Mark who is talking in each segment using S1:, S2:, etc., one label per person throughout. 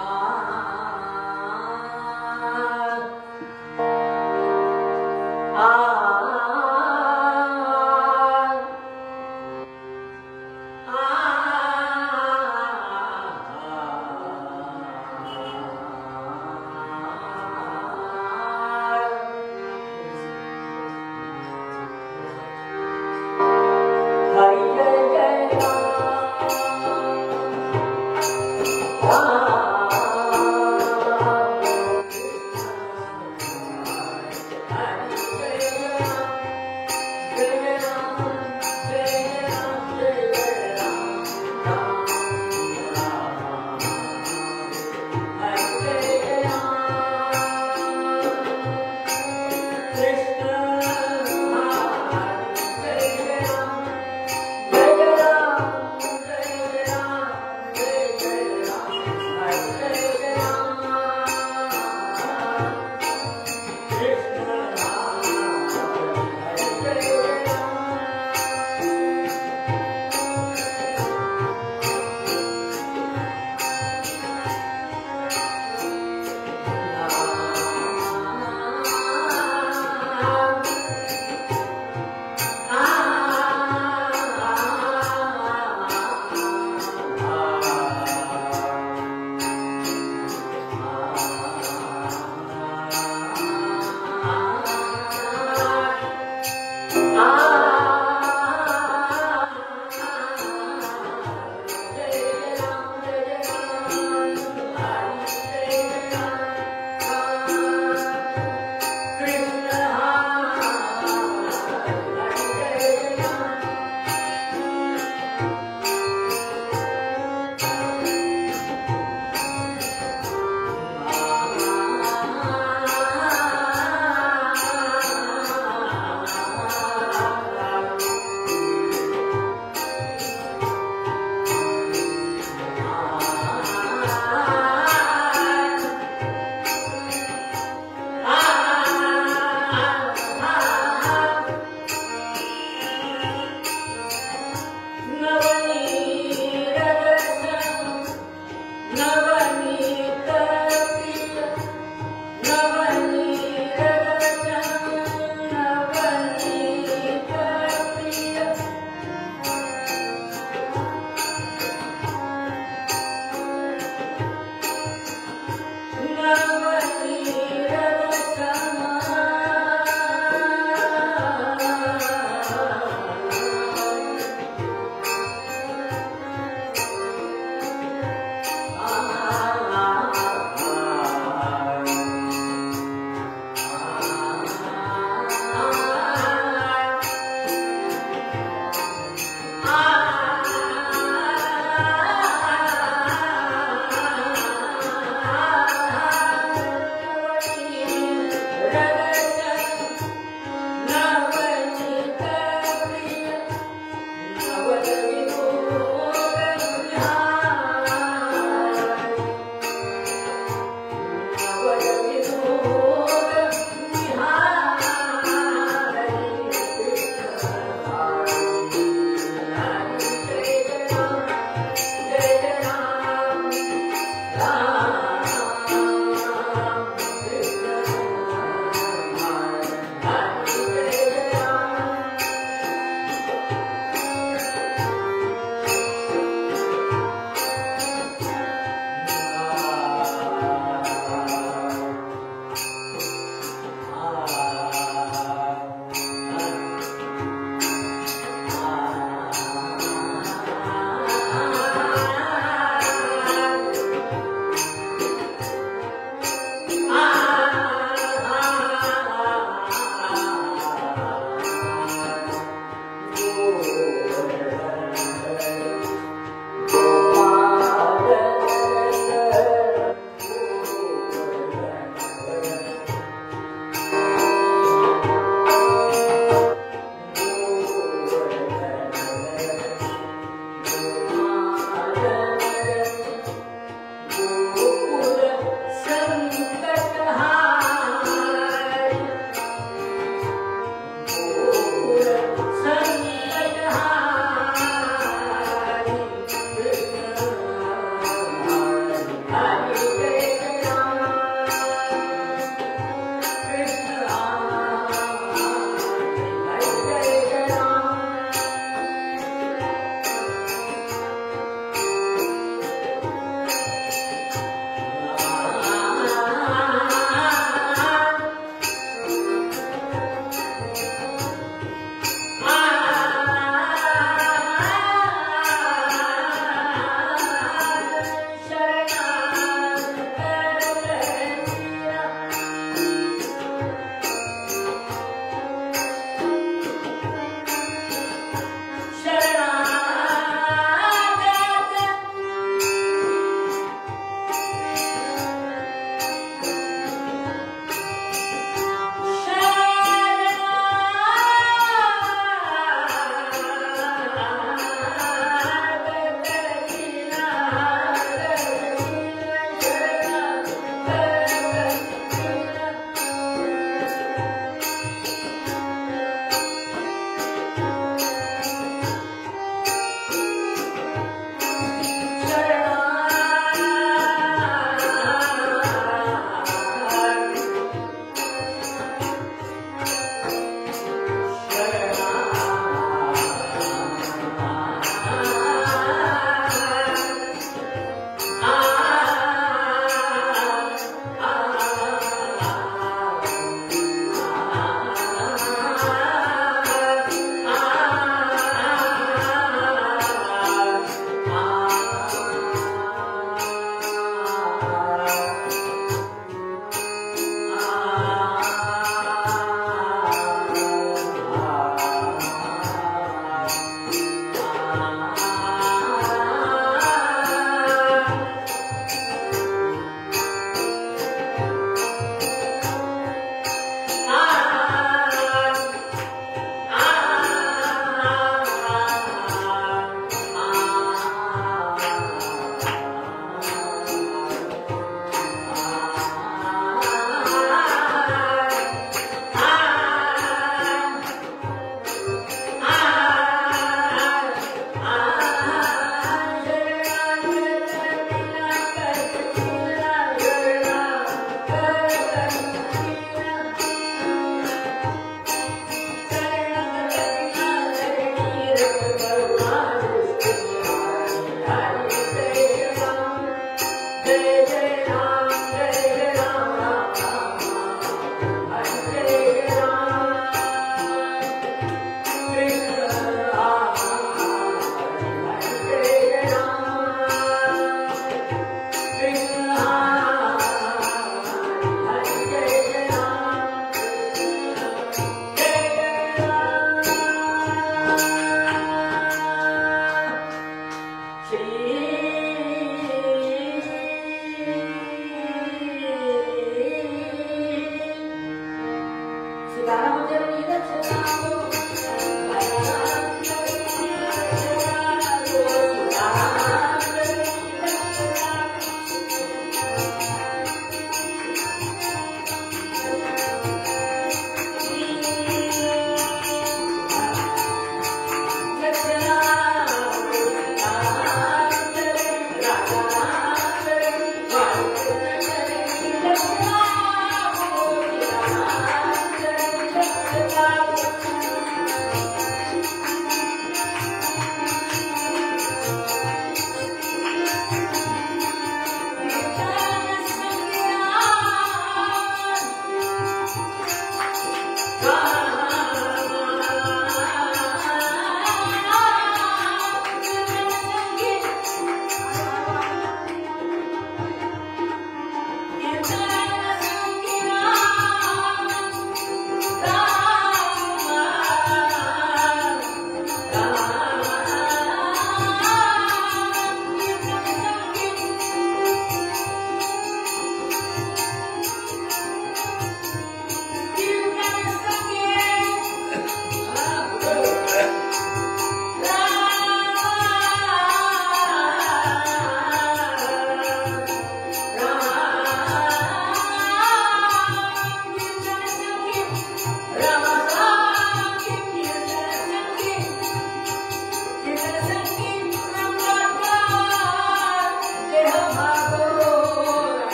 S1: Hare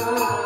S1: Ah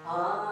S1: Thank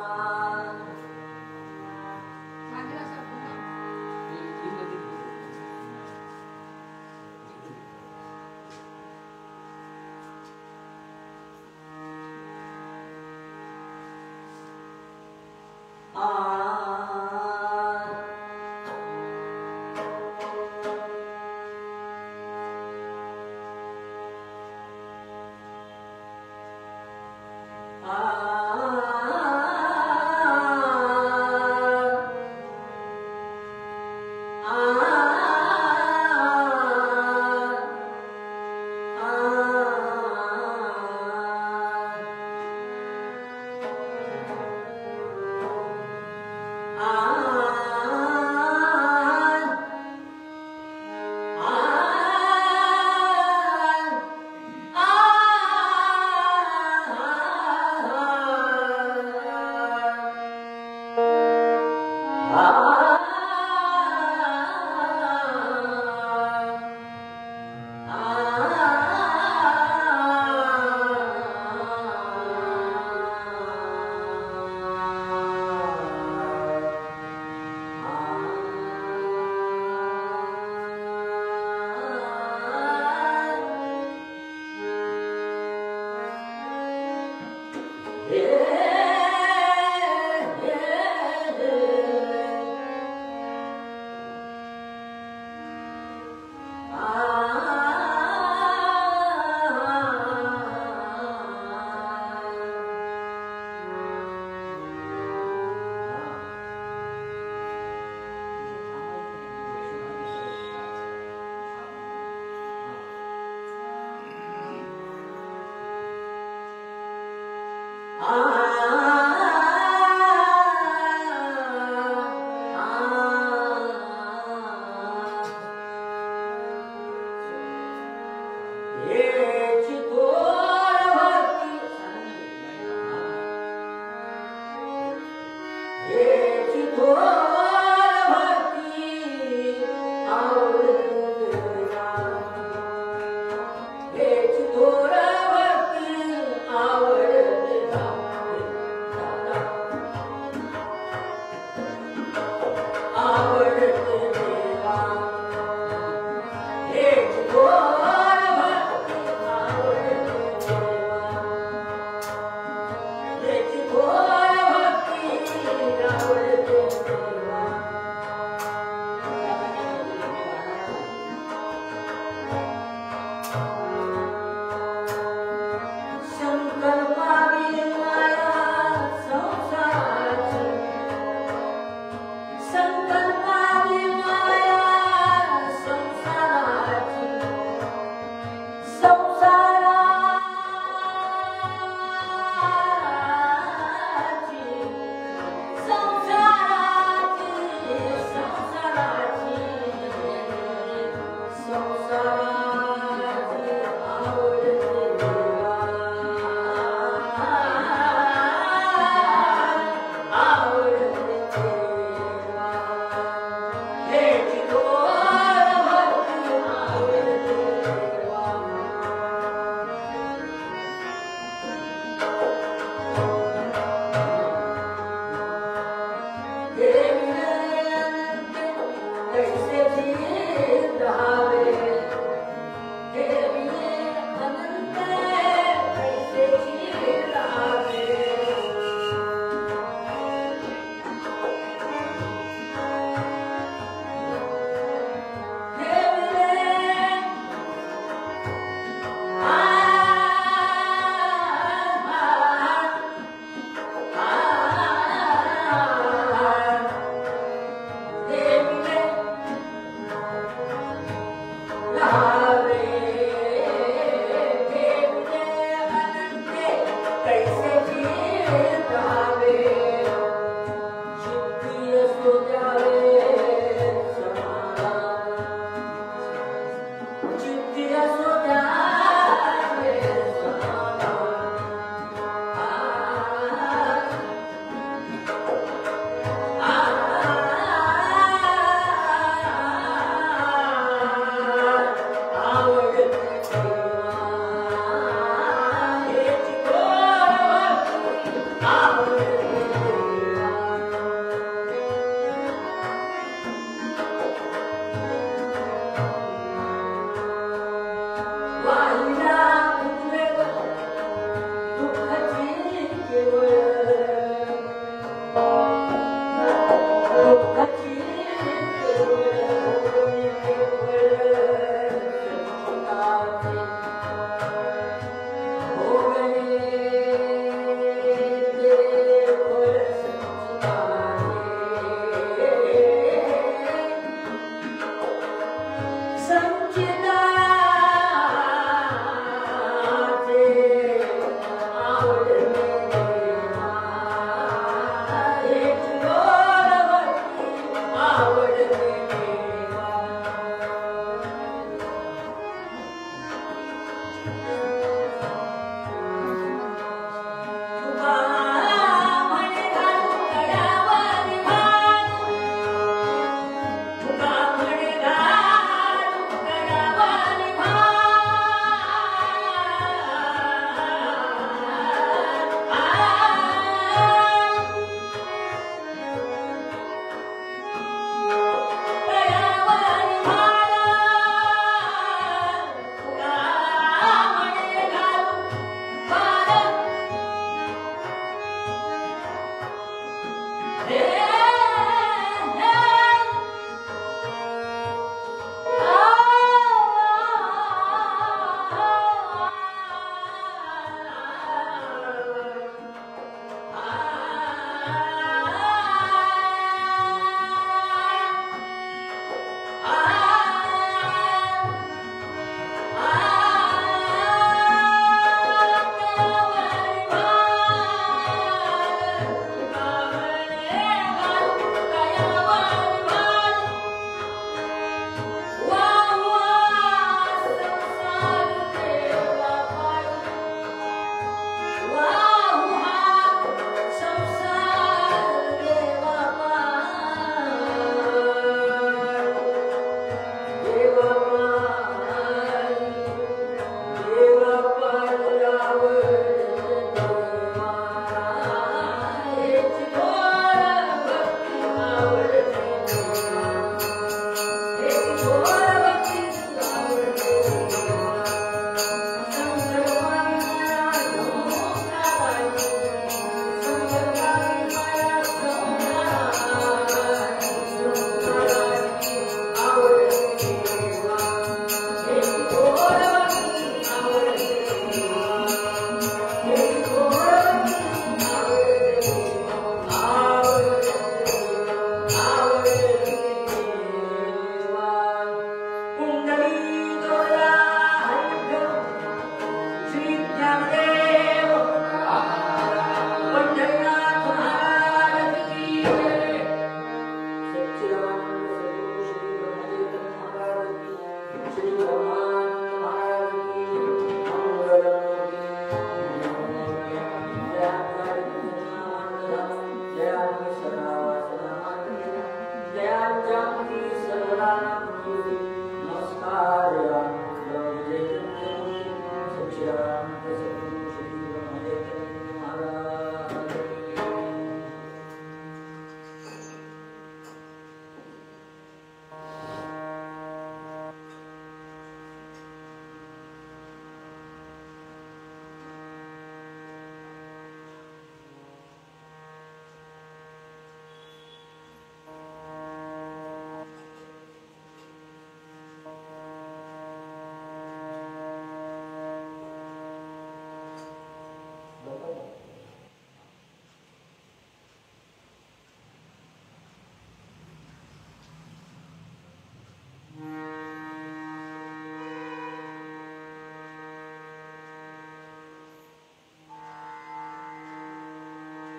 S1: you.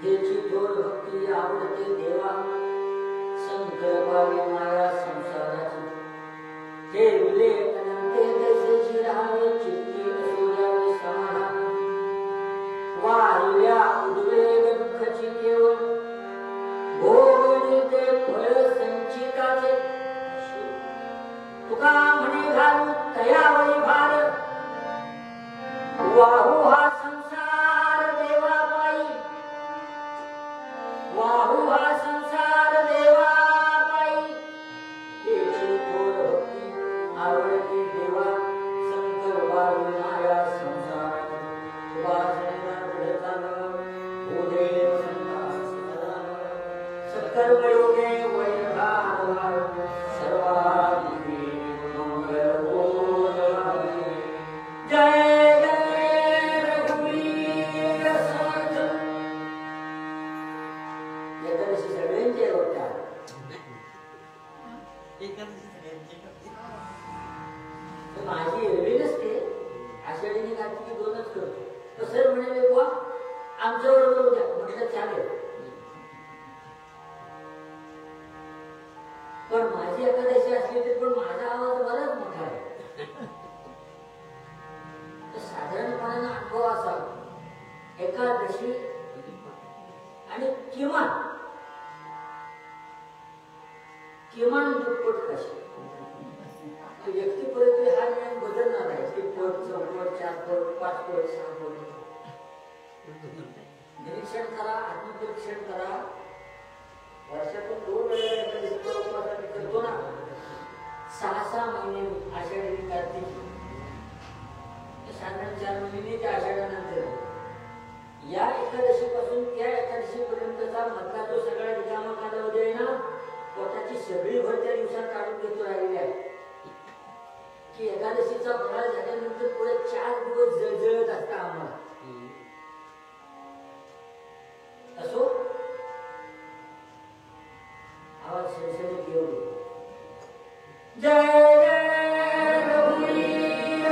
S1: त्याची थोर भक्ती आवडते देवा शंकर पावे माया संसाराची हे विले अनंते तैसेची राहावे चित्ती सूर्यावे समाधान वाहिल्या उद्वेग दुःखाची केवळ भोगणी ते फळ संचिताचे तुका म्हणे घालू तयावरी भार वाहू हा संसार देवा पायी वाहू हा संसार देवा पायी त्याची थोर भक्ती आवडते देवा शंकर वावी माया संसार वासनेला घडताना भूदेव संतान सकर्मयोगे वैरभाव सर्वाधिकी मंगल बोधे जय जय रघुवीर समर्थ एकादशी सगळ्यांचे होतात माझी एरवी नसते आषाढीने कार्तिकी दोनच करतो सर म्हणाले बुवा आमच्या बरोबर उद्या म्हटलं चालेल पण माझी एकादशी असली तरी पण माझा आवाज बराच मोठा आहे साधारणपणाने अनुभव असा एकादशी आणि किमान दुप्पट कशी व्यक्तीपर्यंत हा नियम बदलणार आहे की पट चौपट चार पट पाच पट सहा पट निरीक्षण करा आत्मपरीक्षण करा वर्षातून 2 वेळा एकादशी करतो ना 6 महिने आषाढी कार्तिक साधारण 4 महिने त्या आषाढानंतर या एकादशी पासून त्या एकादशी पर्यंतचा मधला जो सगळा रिकामा कालावधी आहे ना पोटाची सगळी भर त्या दिवसात काढून घेतो राहिलेली आहे की एकादशीचा फराळ झाल्यानंतर पुढे 4 दिवस जळजळत असता आम्हाला असो आवाज सणसणीत येऊ दे जय जय रघुवीर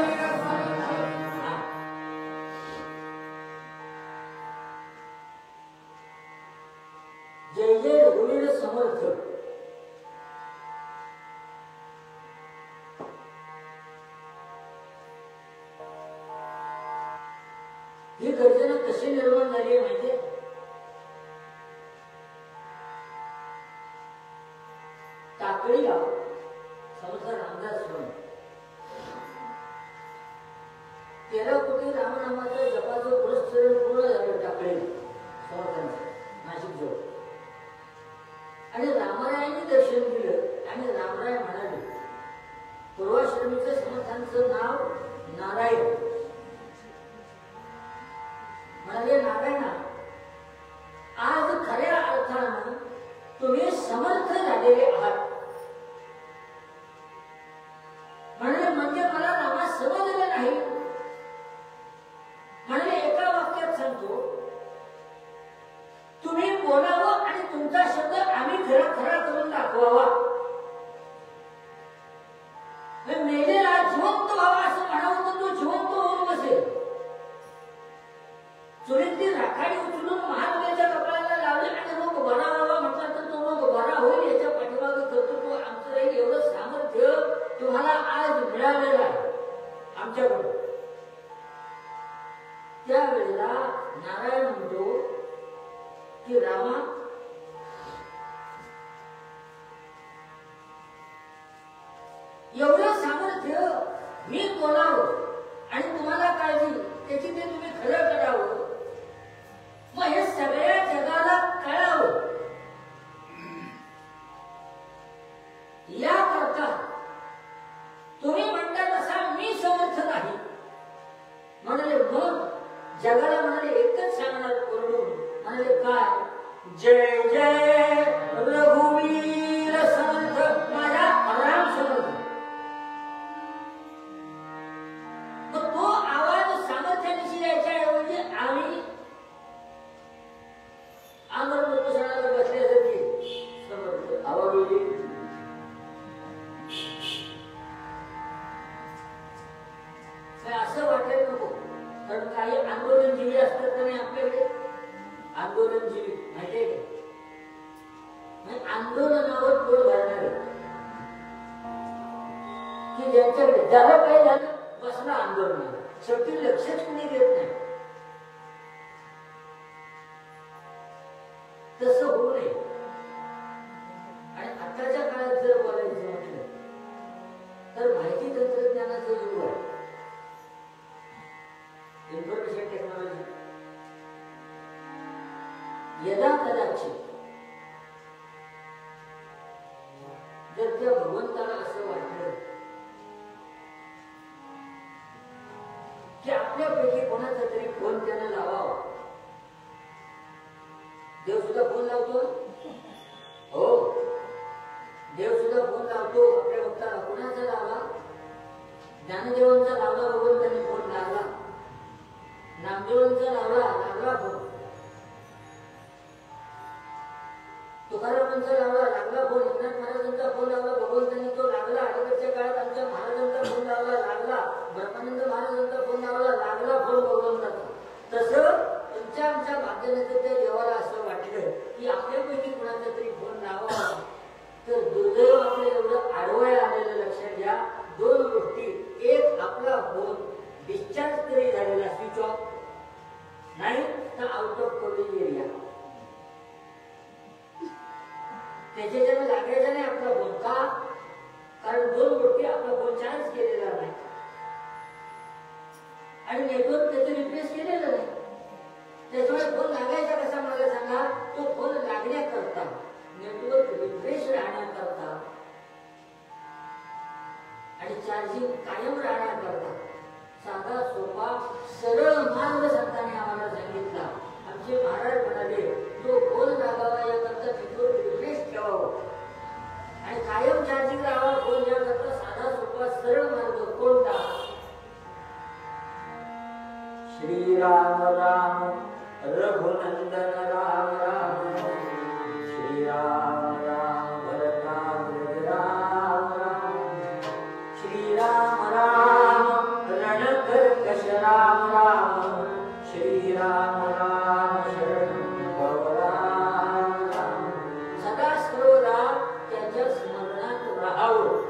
S1: जय जय रघुवीर समर्थ ही गर्जना कशी निर्माण झाली आहे माहितीये टाकळीला समर्थ रामदास स्वामी 13 कोटी रामनामाच्या जपाचं पुरस्करण पूर्ण झालं टाकळीला समर्थांचं नाशिक जवळ आणि रामरायांनी दर्शन दिलं आणि रामराय म्हणाले पूर्वाश्रमीचं समर्थांचं नाव नारायण म्हणाले नारायणा आज खऱ्या अर्थानं तुम्ही समर्थ झालेले आहात म्हणजे मला नामा समजलं नाही म्हणजे एका वाक्यात सांगतो तुम्ही बोलावं आणि तुमचा शब्द आम्ही खरा खरा करून दाखवावा मेलेला जिवंत व्हावा असं म्हणावं तर तो जिवंत होऊन बसेल चुरीतली राखाडी उचलून महानगरच्या कपाळाला लावली आणि मग बरा व्हावा म्हटलं तर तो मग बरा होईल याच्या पाठीमागे कर्तृत्व आमचं राहील एवढं सामर्थ्य तुम्हाला आज मिळालेलं आहे आमच्याकडून त्यावेळेला नारायण म्हणतो की रामा एवढं सामर्थ्य मी बोलावं आणि तुम्हाला काळजी त्याची ते तुम्ही खरं करावं मग हे सगळ्या जगाला कळावं याकरता तुम्ही म्हणता तसा मी समर्थ नाही म्हणाले मग जगाला म्हणाले एकच सांगणार करून म्हणाले काय जय जय रघुवीर समर्थ माझा राम समर्थ तो आवाज सामर्थ्याने यायच्या ऐवजी आम्ही आमर प्रदूषणाला बसल्यासारखी समर्थ आवाज असं वाटायला नको कारण काही आंदोलनजीवी असतात नाही आपल्याकडे आंदोलनजीवी त्यांच्याकडे झालं काय झालं बसणं आंदोलन शेवटी लक्षच कुणी देत नाही. तसं होऊ नये. आणि आताच्या काळात जर बोलायचं म्हटलं तर माहिती तंत्रज्ञानाचं युग आहे. इन्फॉर्मेशन टेक्नॉलॉजी यदा कदाचित जर त्या भगवंताला असं वाटलं की आपल्यापैकी कोणाचा तरी फोन त्यानं लावावा. देव सुद्धा फोन लावतो. हो, देव सुद्धा फोन लावतो आपल्या भक्ताला. कोणाचा लावला? ज्ञानदेवांचा लावला भगवंतांनी फोन लागला. नामदेवांचा लागला फोन. तुकारामांचा लागला फोन. एकनाथ महाराजांचा फोन लावला भगवंतांनी, तो लागला. अलीकडच्या काळात आमच्या महाराजांचा फोन लागला. ब्रह्मानंद महाराजांचा फोन लागला फोन भगवंताचा. तसं तुमच्या आमच्या भाग्याने त्या देवाला असं वाटलं की आपल्यापैकी कुणाचा तरी फोन लावा तर दुर्दैव आपल्या एवढं आडवया आलेलं लक्षात घ्या. दोन गोष्टी. एक, आपला फोन डिस्चार्ज तरी झालेला, स्विच ऑफ नाही तर आउट ऑफ कव्हरेज एरिया. त्याच्याच्यानं लागायचा नाही आपला फोन. का? कारण दोन गोष्टी. आपला फोन चार्ज केलेला नाही आणि नेटवर्क त्याचं रिप्लेस केलेलं नाही. त्याच्यामुळे फोन लागायचा कसा मला सांगा? तो फोन लागण्याकरता, नेटवर्क रिफ्रेश राहण्याकरता आणि चार्जिंग कायम राहण्याकरता साधा सोपा सरळ मार्ग संतांनी आम्हाला सांगितला. आमचे महाराज म्हणाले तो फोन लागावा याकरता नेटवर्क रिफ्रेश ठेवावं आणि कायम चार्जिंग राहावा फोन याकरता साधा सोपा सरळ मार्ग कोणता? श्रीराम राम रघुनंदन राम राम श्रीराम राम भरताद्रि राम राम श्रीराम राम रणकर्कश राम राम श्रीराम राम शरणं भव राम राम. सदा सर्वदा त्याच्या स्मरणात राहावं.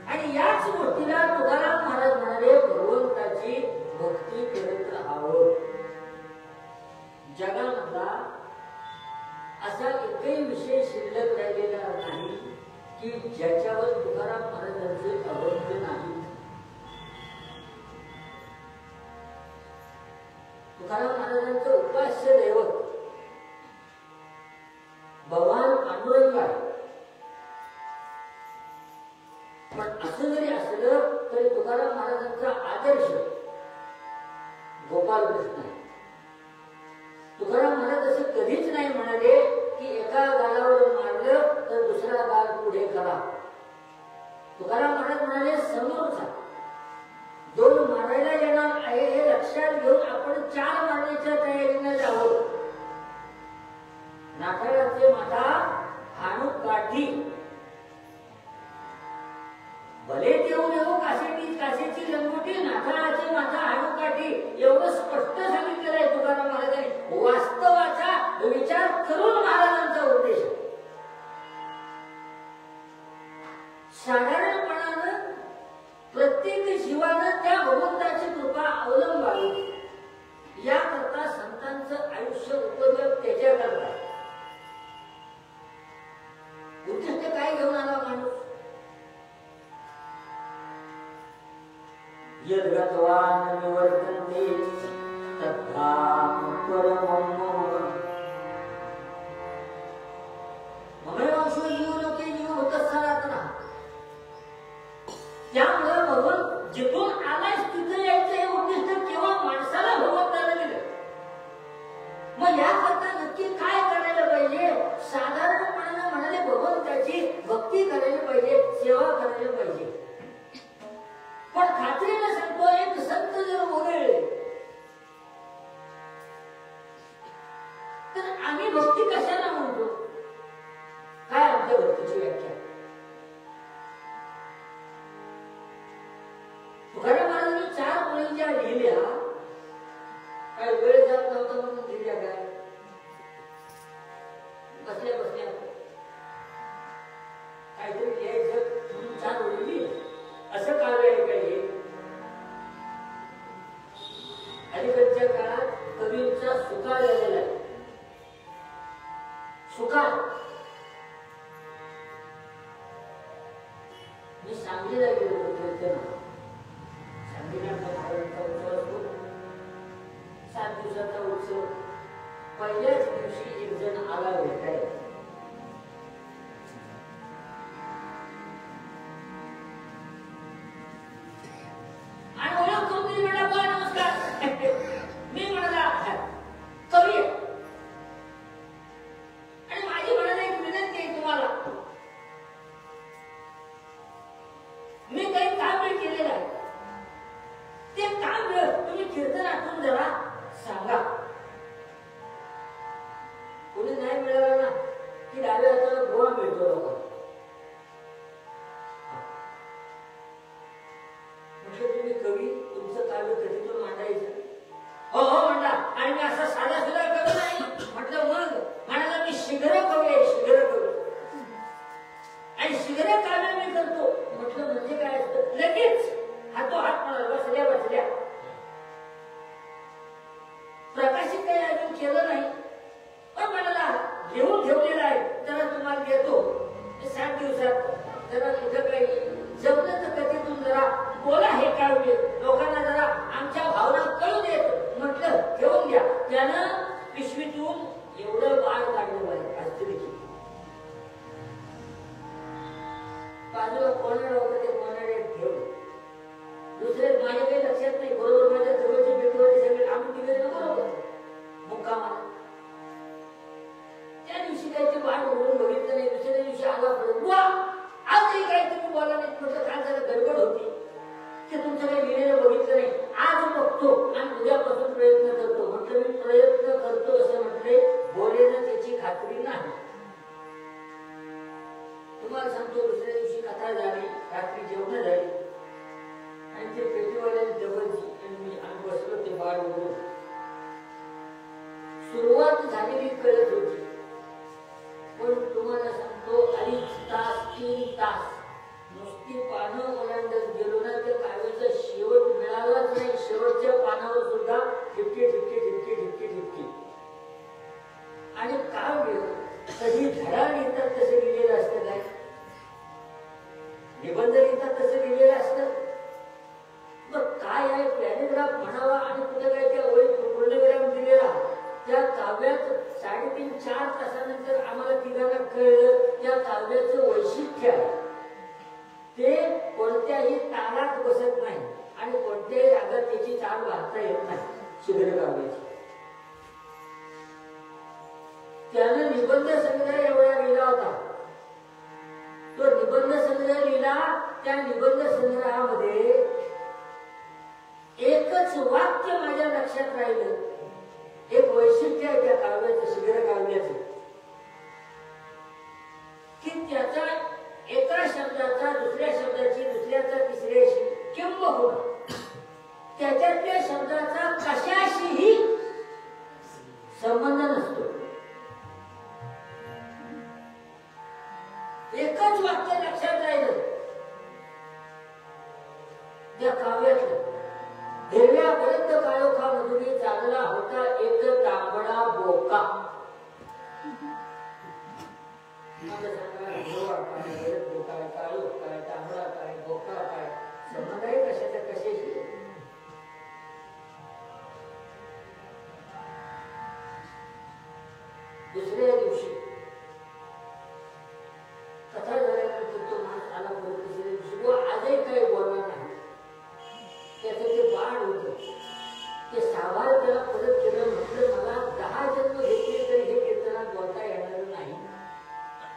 S1: आणि याच गोष्टीला तुकाराम महाराज म्हणाले भगवंताची भक्ती करत राहावं. जगामधला असा एकही विषय शिल्लक राहिलेला नाही की ज्याच्यावर तुकाराम महाराजांचे अभंग नाही. तुकाराम महाराजांचं उपास्य दैवत भगवान पांडुरंग आहे. पण असं जरी असलं तरी तुकाराम महाराजांचा आदर्श गोपाल कृष्ण आहे. तुकाराम महाराज असे कधीच नाही म्हणाले की एका गालावर मारलं तर दुसरा गाल पुढे करा. तुकाराम महाराज म्हणाले समोरचा दोन मारायला येणार आहे हे लक्षात घेऊन आपण चार मारण्याच्या तयारीने जावं. नाठाळाचे माथा हाणू काठी भले देऊ देऊ काशीची लंगोटी नाठाळाचे माथा हाणू काठी एवढं स्पष्ट सांगितलेलं आहे तुकाराम महाराजांनी. वास्तवाचा विचार करून महाराजांचा उपदेश. साधारणपणानं प्रत्येक जीवानं त्या भगवंताची कृपा अवलंबावी याकरता संतांचं आयुष्य उपयोग त्याच्याकरता. उद्दिष्ट काय घेऊन आला माणूस? यद्गतवान् निवर्तन्ते तद्धाम परमं मम. ममेवांशो जीवलोके जीवभूतः सनातनः. त्यामुळे भगवान जिथून आलाय तिथं यायचं हे उद्दिष्ट केवळ माणसाला भगवंताला दिलं. मग याकरता नक्की काय करायला पाहिजे? साधारणपणाने म्हणाले भगवंताची भक्ती करायला पाहिजे, सेवा करायला पाहिजे. पण खात्रीने सांगतो एक संत जर वगळले तर आम्ही भक्ती कशाला म्हणतो? काय आमच्या भक्तीची व्याख्या? तुकाराम महाराजांनी 4 ओळी ज्या लिहिल्या काय वेळ जात नव्हता म्हणून लिहिल्या काय? बसल्या बसल्या काहीतरी लिहायचं म्हणून पहिल्याच दिवशी एक जण आला भेटायला. आणि ओळख करून दिली. म्हणला बोला नमस्कार. मी म्हणाला कवी आहे आणि माझी म्हणाला एक विनंती आहे तुम्हाला. मी काही काम केलेलं आहे, ते काम तुम्ही कीर्तन आठवून जरा सांगा. कोणी नाही मिळालं ना की डाव्या हाताला गोवा मिळतो लोक. म्हटलं तुम्ही कवी, तुमचं काव्य कधीतून मांडायचं? हो हो म्हणला. आणि मी असा साधा सुद्धा कवी नाही. म्हटलं मग? म्हणाला मी शीघ्र कवी आहे, शीघ्र कवी. आणि शीघ्र काव्य मी करतो. म्हटलं म्हणजे काय असतं? लगेच हातोहात म्हणाला, बसल्या बसल्या. प्रकाशित काही अजून केलं नाही, पण म्हणाला घेऊन ठेवलेला आहे, जरा तुम्हाला देतो 7 दिवसात. जरा तिथं काही जमलं तर कधीतून जरा बोला हे काव्य, लोकांना जरा आमच्या भावना कळू देत. म्हटलं घेऊन घ्या. त्यानं पिशवीतून एवढं बाळ काढलं आहे आश्चर्याची. बाजूला कोणाला होतं ते कोणाला ठेवलं. दुसरे माझ्या काही लक्षात नाही. बरोबर माझ्या जवळचे पेटीवाले सगळे आम्ही तिकडे बरोबर मुक्कामाला. त्या दिवशी काही ते बाळ उघडून बघितलं नाही. दुसऱ्या दिवशी आला पडत, बुवा आजही काही तुम्ही बोला नाही. म्हटलं काय झालं? गडबड होती ते तुमचं काही लिहिलेलं बघितलं नाही. आज बघतो आणि उद्यापासून प्रयत्न करतो. म्हटलं मी प्रयत्न करतो असं म्हटले, बोलेनं त्याची खात्री नाही. तुम्हाला सांगतो दुसऱ्या दिवशी कथा झाली, रात्री जेवण झाली आणि ते पेटीवाल्याने डबलची आणि मी आणि बसलो ते बाळ उघडून. सुरुवात झालेली कळत होती, पण तुम्हाला सांगतो 2.5 तास 3 तास नुसती पानं ओलांडत गेलो ना, त्या काव्याचा शेवट मिळालाच नाही. शेवटच्या पानावर सुद्धा ठिपके ठिपके ठिपके ठिपके ठिपके. आणि काव्य कधी धडा लिहितात तसं लिहिलेलं असतं काय? निबंध लिहितात तसं लिहिलेलं असतं? मग काय आहे? पॅरेग्राफ म्हणावा आणि कुठे काय त्या ओळीत पूर्णविराम दिलेला. त्या काव्यात 3.5-4 तासानंतर आम्हाला तिघांना कळलं त्या काव्याचं वैशिष्ट्य आहे. ते कोणत्याही तालात बसत नाही आणि कोणत्याही रागात त्याची चाल वाचता येत नाही. शीघ्र काव्याची. त्यानं निबंध संग्रह एवढा लिहिला होता. तो निबंध संग्रह लिहिला. त्या निबंध संग्रहामध्ये एकच वाक्य माझ्या लक्षात राहिलं. एक वैशिष्ट्य आहे त्या काव्याचं, शीघ्र काव्याचं, की त्याचा एका शब्दाचा दुसऱ्या शब्दाची, दुसऱ्याचा तिसऱ्याशी किंबहुना त्याच्यातल्या शब्दाचा कशाशीही संबंध नसतो. एकच वाक्य लक्षात राहिलं त्या काव्यातलं. हिरव्यापर्यंत काळोखा मधुरी चालला होता एक तांबडा बोका. काळोख काय, तांबडा काय, बोका काय, संबंध आहे कशाचा कशाशी? दुसऱ्या दिवशी कथा झाल्यानंतर तो माणूस आला परत. दुसऱ्या दिवशी व आजही काही बोलला नाही. त्याचं ते बाळ होतं, ते सावार त्याला परत केलं. म्हटलं मला 10 जन्म घेतले तरी हे कीर्तनात बोलता येणार नाही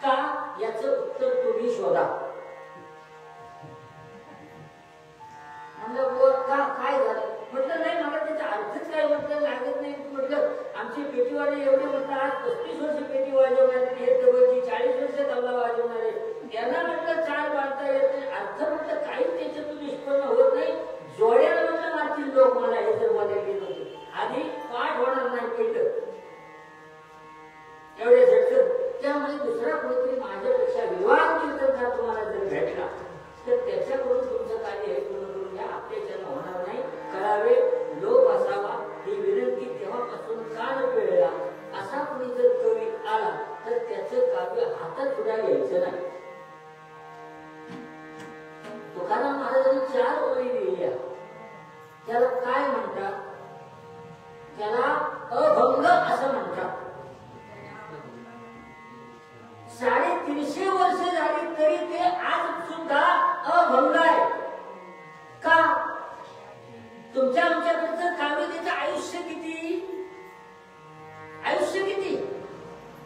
S1: का? याचं उत्तर तुम्ही शोधा. म्हणलं का काय झालं? म्हटलं नाही मला त्याचा अर्थच काय म्हटलं लागत नाही. म्हटलं आमचे पेटीवाले एवढे म्हणतात 35 वर्ष पेटी वाजवणारे, हे जवळची 40 वर्ष तबला वाजवणारे, त्यांना म्हटलं 4 बांधता येत नाही. अर्थ म्हटलं काहीच त्याच्यातून निष्पन्न होत नाही. जोड्याला म्हटलं मारतील लोक मला हे जर मध्ये गेलं होतं. आधी पाठ होणार नाही पहिलं एवढे झटकन. त्यामुळे दुसरा कोणीतरी माझ्यापेक्षा विवाह कीर्तनकार तुम्हाला जर भेटला तर त्याच्याकडून तुमचं कार्य हे पूर्ण करून घ्या. आपल्याच्यानं होणार नाही. करावे, लोक असावा ही विनंती तेव्हापासून कान पिळला. असा कोणी जर कवी आला तर त्याचं काव्य हातात सुद्धा घ्यायचं नाही. तुकाराम महाराजांनी 4 ओळी लिहिल्या. त्याला काय म्हणतात?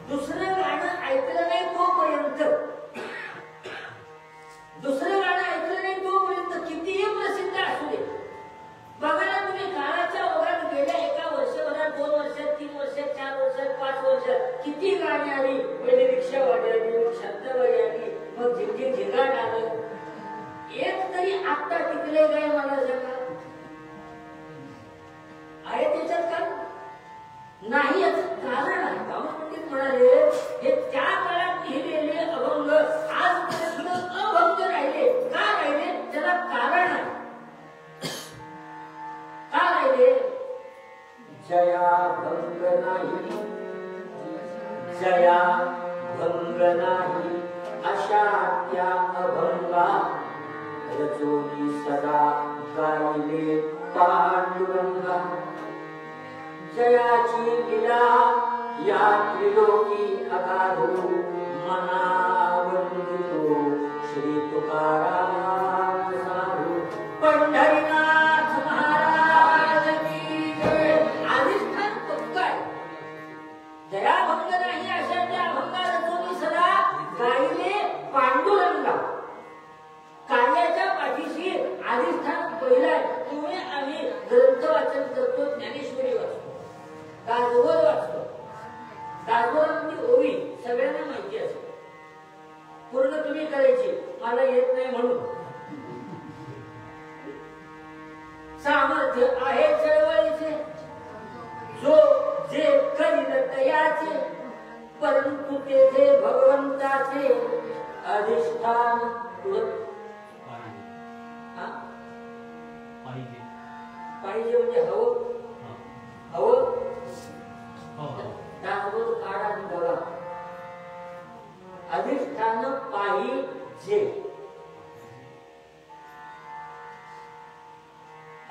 S1: दुसरं गाणं ऐकलं नाही तोपर्यंत, दुसरं गाणं ऐकलं नाही तोपर्यंत कितीही प्रसिद्ध असू दे. बघा ना तुम्ही काळाच्या ओघात गेल्या एका वर्षभरात, 2 वर्षात, 3 वर्षात, 4 वर्षात, 5 वर्षात किती गाणी आली. पहिले रिक्षावाली आली, मग शांताबाई आली, मग झिंगे झिंगाट आलं. एक तरी आत्ता टिकले काय मला सांगा? आहे त्याच्यात का नाही? याचं कारण आहे. पंडित म्हणाले हे त्या काळात लिहिलेले अभंग आजपर्यंत अभंग राहिले. का राहिले? त्याला कारण आहे. का राहिले? जया भंग नाही, जया भंग नाही अशा त्या अभंगा रचोनी सदा गायले पांडुरंगा. जयाची लीला या त्रिलोकी अगाधू मना वंदितो श्री तुकाराम साधू पंढरीनाथ महाराज की जय. अधिष्ठान पक्क आहे. जया भंग नाही अशा त्या अभंगा रचोनी सदा गायले पांडुरंगा. कार्याच्या पाठीशी अधिष्ठान पहिला आहे. तुम्ही आम्ही ग्रंथ वाचन करतो, ज्ञानेश्वरी वाचतो, दासबोध वाचतो. दासबोधामध्ये ओवी सगळ्यांना माहिती असते, पूर्ण तुम्ही करायची, मला येत नाही म्हणून. सामर्थ्य आहे चळवळीचे, जो जे करील तयाचे, परंतु तेथे भगवंताचे अधिष्ठान पाहिजे. म्हणजे हवं, हवं दासबोध काढा आणि बघा. अधिष्ठान पाहिजे.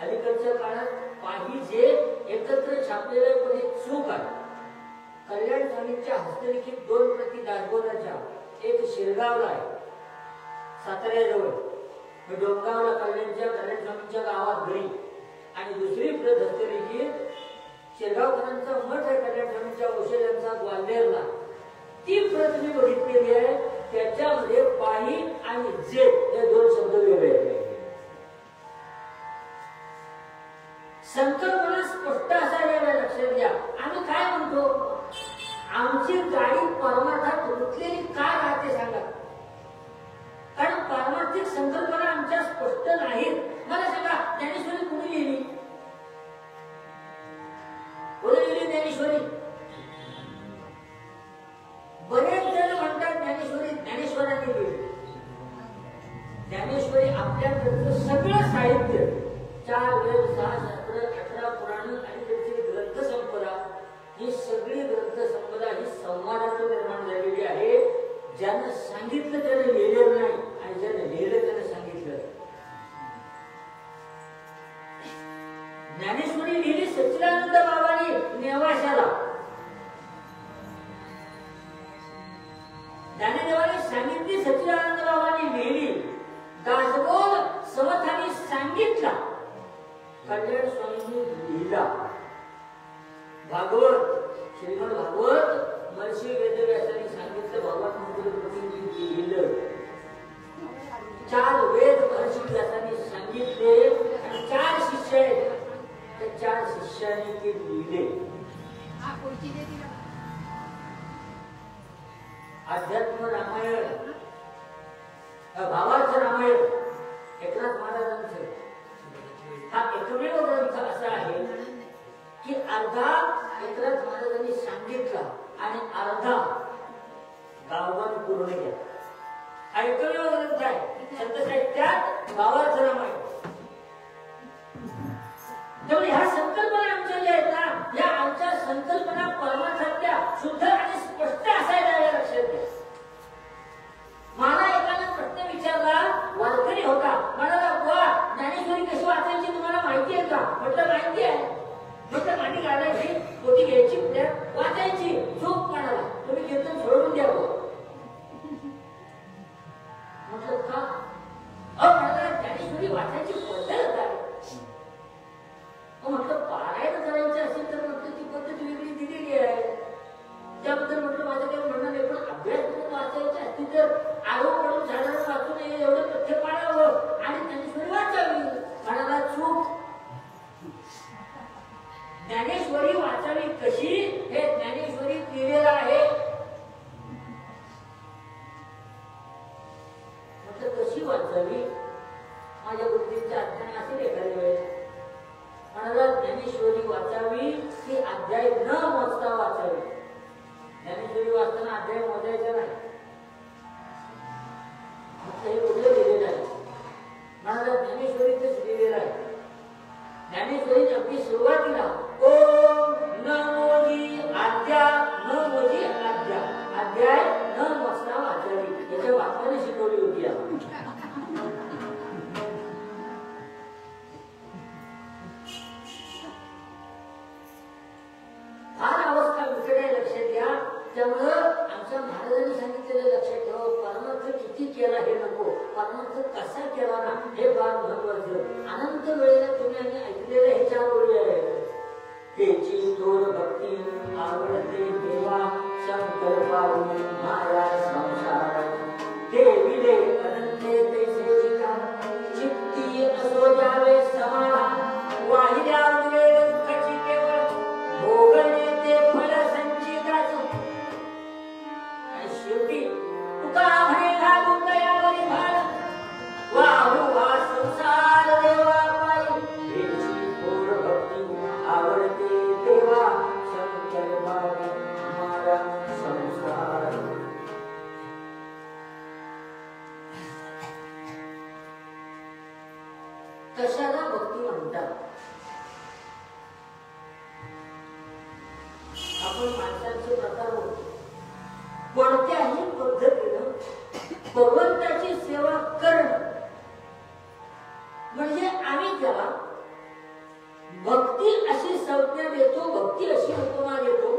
S1: अलीकडच्या काळात पाहिजे एकत्र छापलेलं पण एक चूक आहे. कल्याण स्वामींच्या हस्तलिखित 2 प्रती दासबोधाच्या, एक शिरगावला आहे साताऱ्याजवळ, डोंगावला कल्याण स्वामींच्या गावात घरी, आणि दुसरी प्रत हस्तलिखित शेगावकरांचा मठ आहे कल्याण स्वामींच्या औषधांचा ग्वाल्हेरला. ती प्रत मी बघितलेली आहे. त्याच्यामध्ये पाही आणि जे हे 2 शब्द वेगळे आहेत. संकल्पना स्पष्ट असायला लक्षात घ्या. आम्ही काय म्हणतो? आमची गाडी परमार्थात रुतलेली का राहते सांगा? कारण पारमार्थिक संकल्पना आमच्या स्पष्ट नाहीत. मला सांगा, ज्ञानेश्वरी कुणी लिहिली? कोणी लिहिली ज्ञानेश्वरी? बरेच जण म्हणतात ज्ञानेश्वरी ज्ञानेश्वरांनी लिहिली. ज्ञानेश्वरी आपल्याकडचं सगळं साहित्य, 4 वेद, 6 शास्त्र, 18 पुराण आणि त्यांची ग्रंथसंपदा, ही सगळी ग्रंथसंपदा ही संवादातून निर्माण झालेली आहे. ज्यानं सांगितलं त्याने लिहिलेलं नाही, आणि ज्याने लिहिलं त्याने सांगितलं. ज्ञानेश्वरी लिहिली सच्चिदानंद बाबांनी नेवाशाला. ज्ञानेदेवाने सांगितली, सच्चिदानंद बाबांनी लिहिली. दासबोध समर्थांनी सांगितला, कल्याण स्वामींनी लिहिला. भागवत, श्रीमद भागवत महर्षी वेदव्यासांनी सांगितलं, भगवान मंदिरांनी लिहिलं. 4 वेद महर्षी व्यासांनी सांगितले, आणि 4 शिष्य आहेत, त्या 4 शिष्यांनी ते लिहिले. अध्यात्म रामायण, भावाचं रामायण एकनाथ महाराजांचं, हा एकमेव ग्रंथ असा आहे की अर्धा एकनाथ महाराजांनी सांगितला आणि अर्धा गावाने पूर्ण केला. हा एकमेव ग्रंथ आहे संत साहित्यात भावाचं रामायण. त्यामुळे ह्या संकल्पना आमच्या ज्या आहेत ना, या आमच्या संकल्पना परमार्थातल्या शुद्ध आणि स्पष्ट असायला लक्षात घ्या. मला एकाने प्रश्न विचारला, वारकरी होता, म्हणाला, बुवा ज्ञानेश्वरी कशी वाचायची तुम्हाला माहिती आहे का? म्हटलं माहिती आहे. म्हटलं मांडी घालायची, पोटी घ्यायची, वाचायची. झोप म्हणाला, तुम्ही कीर्तन सोडून द्या. म्हटलं का? म्हणाला ज्ञानेश्वरी वाचायची पद्धत आहे. म्हटलं पारायण करायची असेल तर म्हटलं ती पद्धत वेगळी दिली त्यामुळं आमच्या महाराजांनी सांगितलेलं लक्षात ठेवा, परमार्थ किती केला हे नको, परमार्थ कसा केला ना हे फार महत्वाचं. अनंत वेळेला तुम्ही ऐकलेलं हे 4 ओळी आहे. तेची थोर भक्ती आवडते देवा, शंकर पावनी माया संसार. ते विले अनंते तैसे चिका, चित्ती असो जावे समाधान. वाहिल्या उरले दुःखाची केवळ, भोगणे ते फल संचिताच. आणि शेवटी तुका म्हणे घालून दयावरी भाळ, वाहू हा संसार देवा पायी. तेची थोर भक्ती आवडते देवा, शंकर पावनी माया संसार. कशाला भक्ती म्हणतात? आपण माणसांचे प्रकार होतो. कोणत्याही पद्धतीनं भगवंताची सेवा करणं म्हणजे आम्ही त्याला भक्ती अशी संज्ञा देतो, भक्ती अशी उपमा देतो.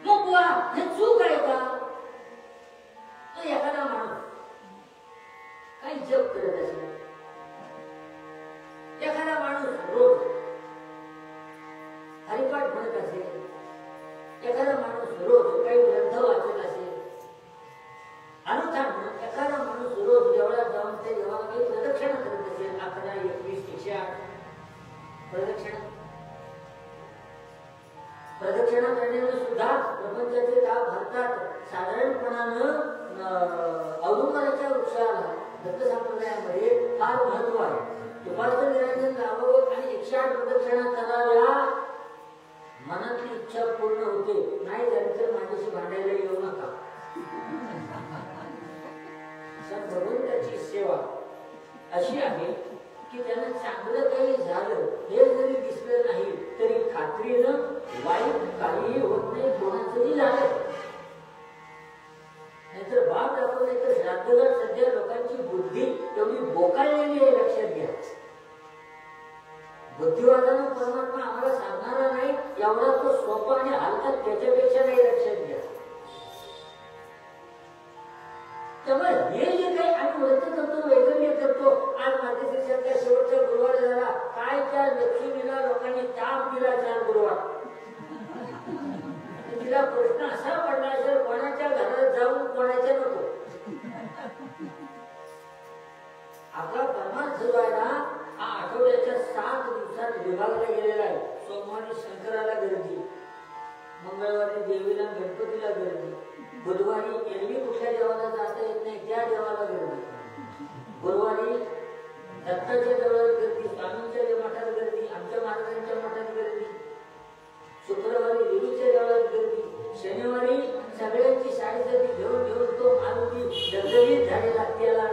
S1: मग बुवा हे चूक आहे का? तर एखादा माणूस काही जप करत असेल, एखादा माणूस रोज हरिपाठ म्हणत असेल, एखादा माणूस रोज काही ग्रंथ वाचत असेल, अनुष्ठान म्हणून एखादा माणूस रोज देवळात जाऊन त्या देवाला काही प्रदक्षिणा करत असेल, 11, 21, 108 प्रदक्षिणा करण्याने सुद्धा प्रपंचाचे लाभ भारतात साधारणपणानं औदुंबराच्या वृक्षाला दत्त संप्रदायामध्ये फार महत्व आहे. दुपारचं निरांजन गावं आणि 108 प्रदक्षिणा कराव्या, मनातली इच्छा पूर्ण होते. नाही झाली तर माझ्याशी भांडायला येऊ नका. भगवंताची सेवा अशी आहे की त्यांना चांगलं काही झालं हे जरी दिसलं नाही तरी खात्रीनं वाईट काहीही होत नाही, कोणाचंही झालं. नाहीतर बाप दाखवले तर श्राद्धघाट सध्या लोकांची बुद्धी एवढी बोकाळलेली आहे, लक्षात घ्या. बुद्धिवादानं परमात्मा आम्हाला सांगणारा नाही, एवढा तो सोपा आणि हलका त्याच्यापेक्षा नाही, लक्षात घ्या. त्यामुळे हे जे काही आम्ही व्रत करतो, वैकल्य करतो, आज मार्गशीर्षाचा शेवटचा गुरुवार झाला, काय त्या लक्ष्मीला लोकांनी ताप दिला 4 गुरुवार. तिला प्रश्न असा पडला असेल, कोणाच्या घरात जाऊन कोणाच्या नको. आपला परमार्थ जो आहे ना, हा आठवड्याच्या 7 दिवसात विभागला गेलेला आहे. सोमवारी शंकराला गर्दी, मंगळवारी देवीला गणपतीला गर्दी, बुधवारी एरवी कुठल्या देवाला जाता येत नाही त्या देवाला गर्दी, गुरुवारी दत्ताच्या देवळात गर्दी, स्वामींच्या मठात गर्दी, आमच्या महाराजांच्या मठात गर्दी, शुक्रवारी देवीच्या देवळात गर्दी, शनिवारी सगळ्यांची साडेसाती घेऊन घेऊन तो मारुती दगदगीत झालेला त्याला.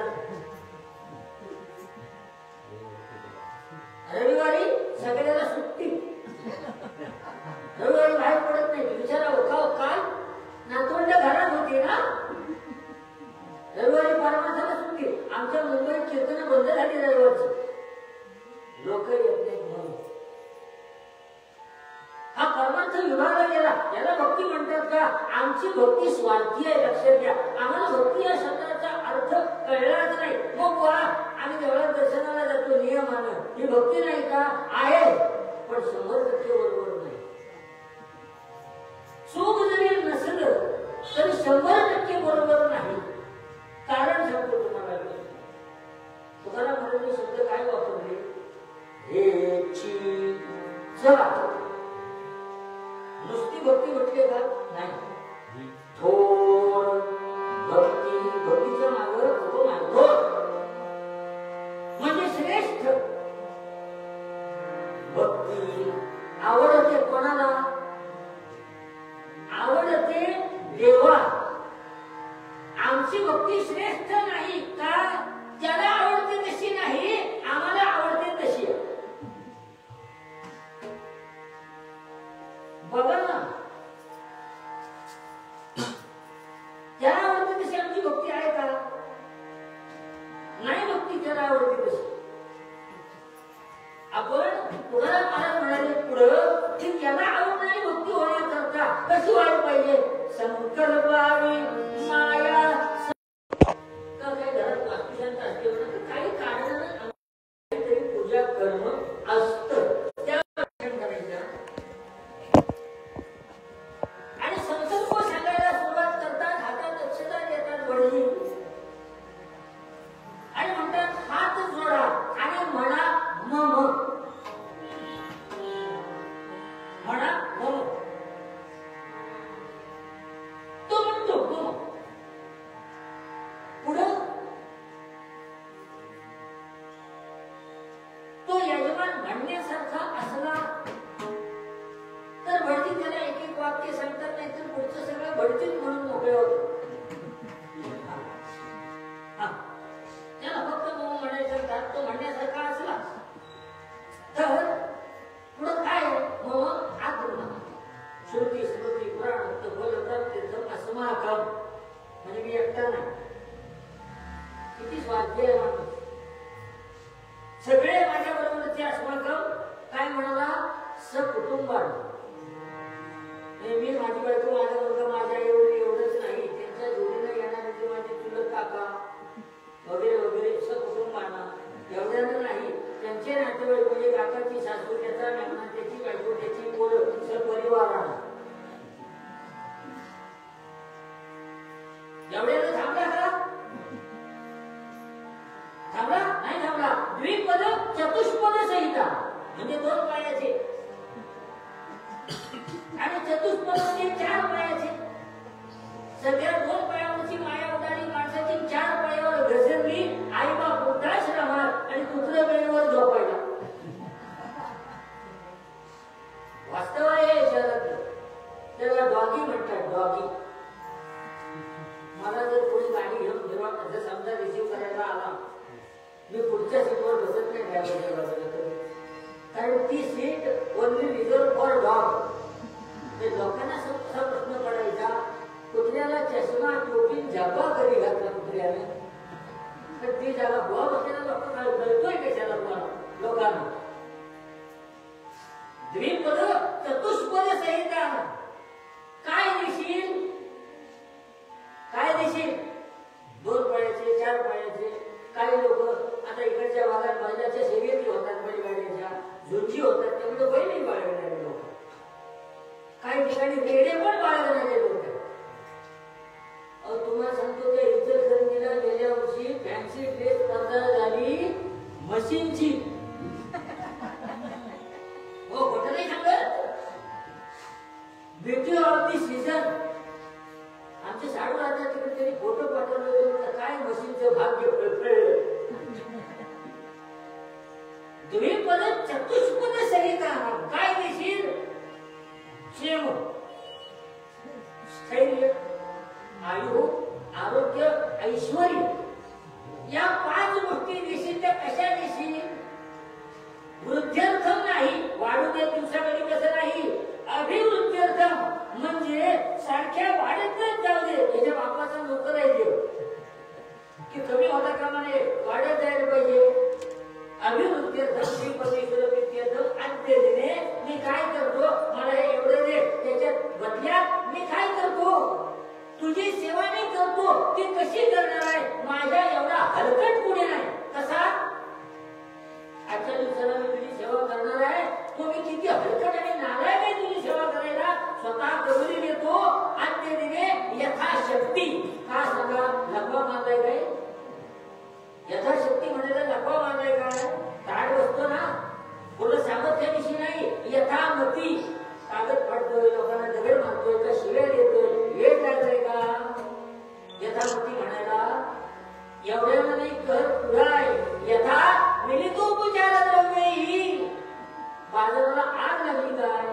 S1: रविवारी सगळ्याला सुट्टी, रविवारी बाहेर पडत नाही. विचारा काय नातवंड घरात होती ना, रविवारी परमार्थाला सुट्टी. आमच्या मुंबईत कीर्तन बंद झाली रविवारची, लोक येत नाहीत म्हणून. हा परमार्थ विभागला गेला. याला भक्ती म्हणतात का? आमची भक्ती स्वार्थी आहे, लक्षात घ्या. आम्हाला भक्ती या शब्दाचा अर्थ कळलाच नाही. मग वा आम्ही देवळात दर्शनाला जातो नियमानं, ही भक्ती नाही का? आहे, पण 100% बरोबर नाही. चूक जरी नसलं तरी 100% बरोबर नाही. कारण सांगतो तुम्हाला. तुकाराम महाराजांनी शब्द काय वापरले? हेची जरा नुसती भक्ती म्हटले का? नाही. थोर भक्ती, भक्तीच्या मागे थोर म्हणजे श्रेष्ठ भक्ती. आवडते कोणाला? आवडते देवा. आमची भक्ती श्रेष्ठ नाही का? ज्याला आवडते तशी नाही, आम्हाला आवडते तशी. बघा ना, ज्याला आवडते तशी आमची भक्ती आहे का? नाही भक्ती ज्याला आवडते तशी. आपण तुकाराम महाराज म्हणाले पुढं की त्याला आवडणारी भक्ती होण्याकरता कशी व्हायला पाहिजे? संकल्पावी माया. का काही घरात वास्तुशांत असते तर काही कारणानं काहीतरी पूजा कर्म असतं, त्या करायचं. आणि संकल्प सांगायला सुरुवात करतात, हातात अक्षता येतात वडील आणि म्हणतात हात जोडा आणि म्हणा मम, म्हणा मम. तो म्हणतो मम. पुढं तो यजमान म्हणण्यासारखा असला तर भटजी त्याला एक एक वाक्य सांगतात, नाही तर पुढचं सगळं भटजीच म्हणून मोकळे होतं. त्याला फक्त मम म्हणायचं, तो म्हणण्यासारखा असला तर पुढं काय मम आत्मा श्रुती स्मृती पुराण तबल प्रत्येक अस्माकम, म्हणजे मी एकटा नाही. किती स्वाध्याय आहे माणूस. सगळे माझ्या बरोबरचे अस्माकम. काय म्हणाला? सकुटुंबान. मी माझी बायको, माझा मुलगा, माझ्या एवढंच नाही, त्यांच्या जोडीला येणारे जे माझे चुलत काका वगैरे वगैरे सकुटुंबांना, एवढ्यानं नाही, त्यांचे नातेवाईक म्हणजे काकाची सासू, त्याचा मेहना, त्याची बायको, त्याची पोरं, सपरिवारानं. एवढ्यानं थांबला का? थांबला नाही थांबला. द्विपद चतुष्पद संहिता म्हणजे 2 पायाचे आणि चतुष्पद म्हणजे 4 पायाचे. सध्या 2 पायावरची माया उडाली माणसाची, 4 पायावर घसरली. आई बाप वृद्धाश्रमात आणि कुत्रे बेडवर झोपायला. वास्तव आहे शहरात. त्याला डॉगी म्हणतात, डॉगी. मला जर कोणी गाडी घेऊन जेव्हा जर समजा रिसिव्ह करायला आला, मी पुढच्या सीटवर बसत नाही ड्रायव्हरच्या बाजूला, कारण ती seat only reserve for dog. लोकांना असा प्रश्न पडायचा, कुत्र्याला चष्मा टोपी झापा कधी घातला कुत्र्याने, तर ती जागा बुवा बसलेला लोक काय कळतोय कशाला लोकांना. द्विपद चतुष्पद संहिता. काय देशील? काय देशील? 2 पायाचे, 4 पायाचे. काही लोक आता इकडच्या भागात बैलाच्या शर्यती होतात, बैलगाड्याच्या झुंजी होतात, त्यामुळे बैलही बाळगणारे लोक. काही ठिकाणी रेडे पण बाळगणारे लोक. तुम्हाला सांगतो, त्या इचलकरंजीला गेल्या वर्षी फॅन्सी ड्रेस स्पर्धा झाली मशीनची. हो, खोटं नाही सांगत. Beauty of the season. आमचे साडू राहतात तिकडे, त्यांनी फोटो पाठवले होते, काय मशीनचं भाग्य फळफळलं. द्विपद चतुष्पद संहिता. काय देशील? क्षेम, स्थैर्य, आयु, आरोग्य, ऐश्वर. या 5 गोष्टी देशील. त्या कशा देशील? वृद्ध्यर्थम नाही, वाढू दे दिवसाकडे कसं नाही. अभिवृद्ध्यर्थम म्हणजे सारख्या वाढतच जाऊ दे. त्याच्या बापाचा नोकर आहे देव, की कमी होता कामा नये, वाढत जायला पाहिजे. अभिवृद्ध्यर्थम श्री परमेश्वर प्रीत्यर्थम अंत्यदिने मी काय करतो? मला हे एवढं दे, त्याच्यात बदल्यात मी काय करतो? तुझी सेवा मी करतो. ती कशी करणार आहे? माझ्या एवढा हलकट पुढे नाही. कसा? आजच्या दिवसाला मी तुझी सेवा करणार आहे, तो मी किती हलकट आणि नालायक आहे तुझी सेवा करायला. स्वतः कबुली देतो. अंत्यदिने यथाशक्ती. का सांगा? लकवा मानलाय काय? यथाशक्ती म्हणायला लकवा मानलाय काय? ताड बसतो ना, पूर्ण सामर्थ्यानिशी नाही, यथामती. कागद फाडतोय, लोकांना दगड मारतोय का, शिव्या देतोय, वेळ टाकलाय का? यथामती म्हणायला एवढ्याला नाही कर पुराय. यथा मिलितोपचार द्रव्य ही. बाजाराला आग लागली काय?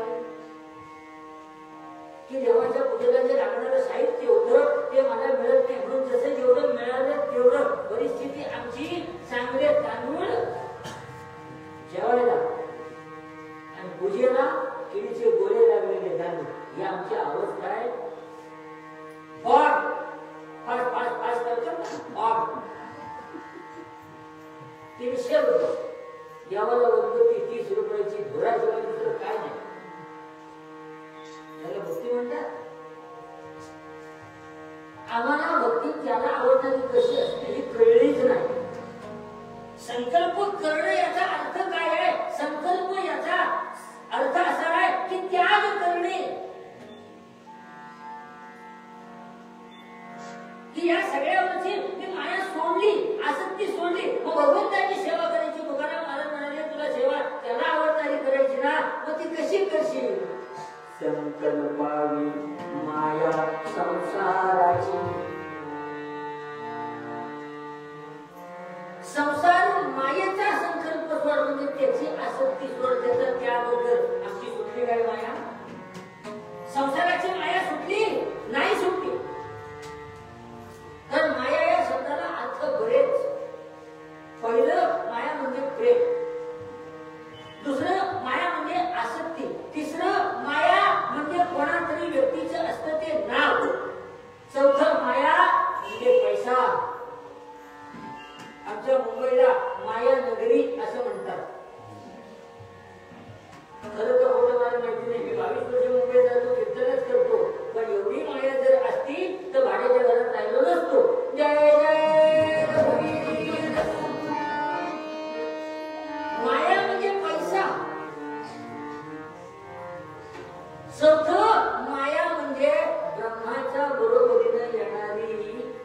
S1: की देवाच्या पूजेला जे लागणारं साहित्य होतं ते मला मिळत नाही, म्हणून जसं जेवढं मिळालं तेवढं. परिस्थिती आमची चांगले तांदूळ जेवायला आणि पूजेला किडीचे गोळे लागलेले तांदूळ, ही आमची अवस्था आहे. फास्ट करतात 300 रुपये देवाला वरती 30 रुपयाची धुराशिवाय दुसरं काय नाही. त्याला भक्ती म्हणतात. त्याला आवडणारी कशी असते ही कळलीच नाही. संकल्प करणं याचा अर्थ काय आहे? संकल्प याचा अर्थ असा आहे की त्याग करणे, की या सगळ्यावरची मी माया सोडली, आसक्ती सोडली, मग भगवंताची सेवा करायची. तुकाराम महाराज म्हणाले तुला सेवा त्याला आवडणारी करायची ना, मग ती कशी करशील? संकल्पावी माया संसाराची, संसार मायेचा संकल्प सोड, म्हणजे त्याची आसक्ती सोड, त्याचा त्याग कर. आमची सुटली काय माया? संसाराची माया सुटली नाही? सुटली. तर माया या शब्दाला अर्थ बरेच. पहिलं माया म्हणजे प्रेम, दुसरं माया म्हणजे आसक्ती, तिसरं माया म्हणजे कोणातरी व्यक्तीचं असतं ते नाव, चौथं माया म्हणजे पैसा. आमच्या मुंबईला माया नगरी असं म्हणतात. खरं तर खोटं मला माहिती नाही. मी 22 वर्ष मुंबईत जातो, कीर्तनच करतो, पण एवढी माया जर असती तर भाड्याच्या घरात राहिलो नसतो. जय जय रघुवीर. माया म्हणजे पैसा. चौथं माया म्हणजे ब्रह्माच्या बरोबरीने येणारी.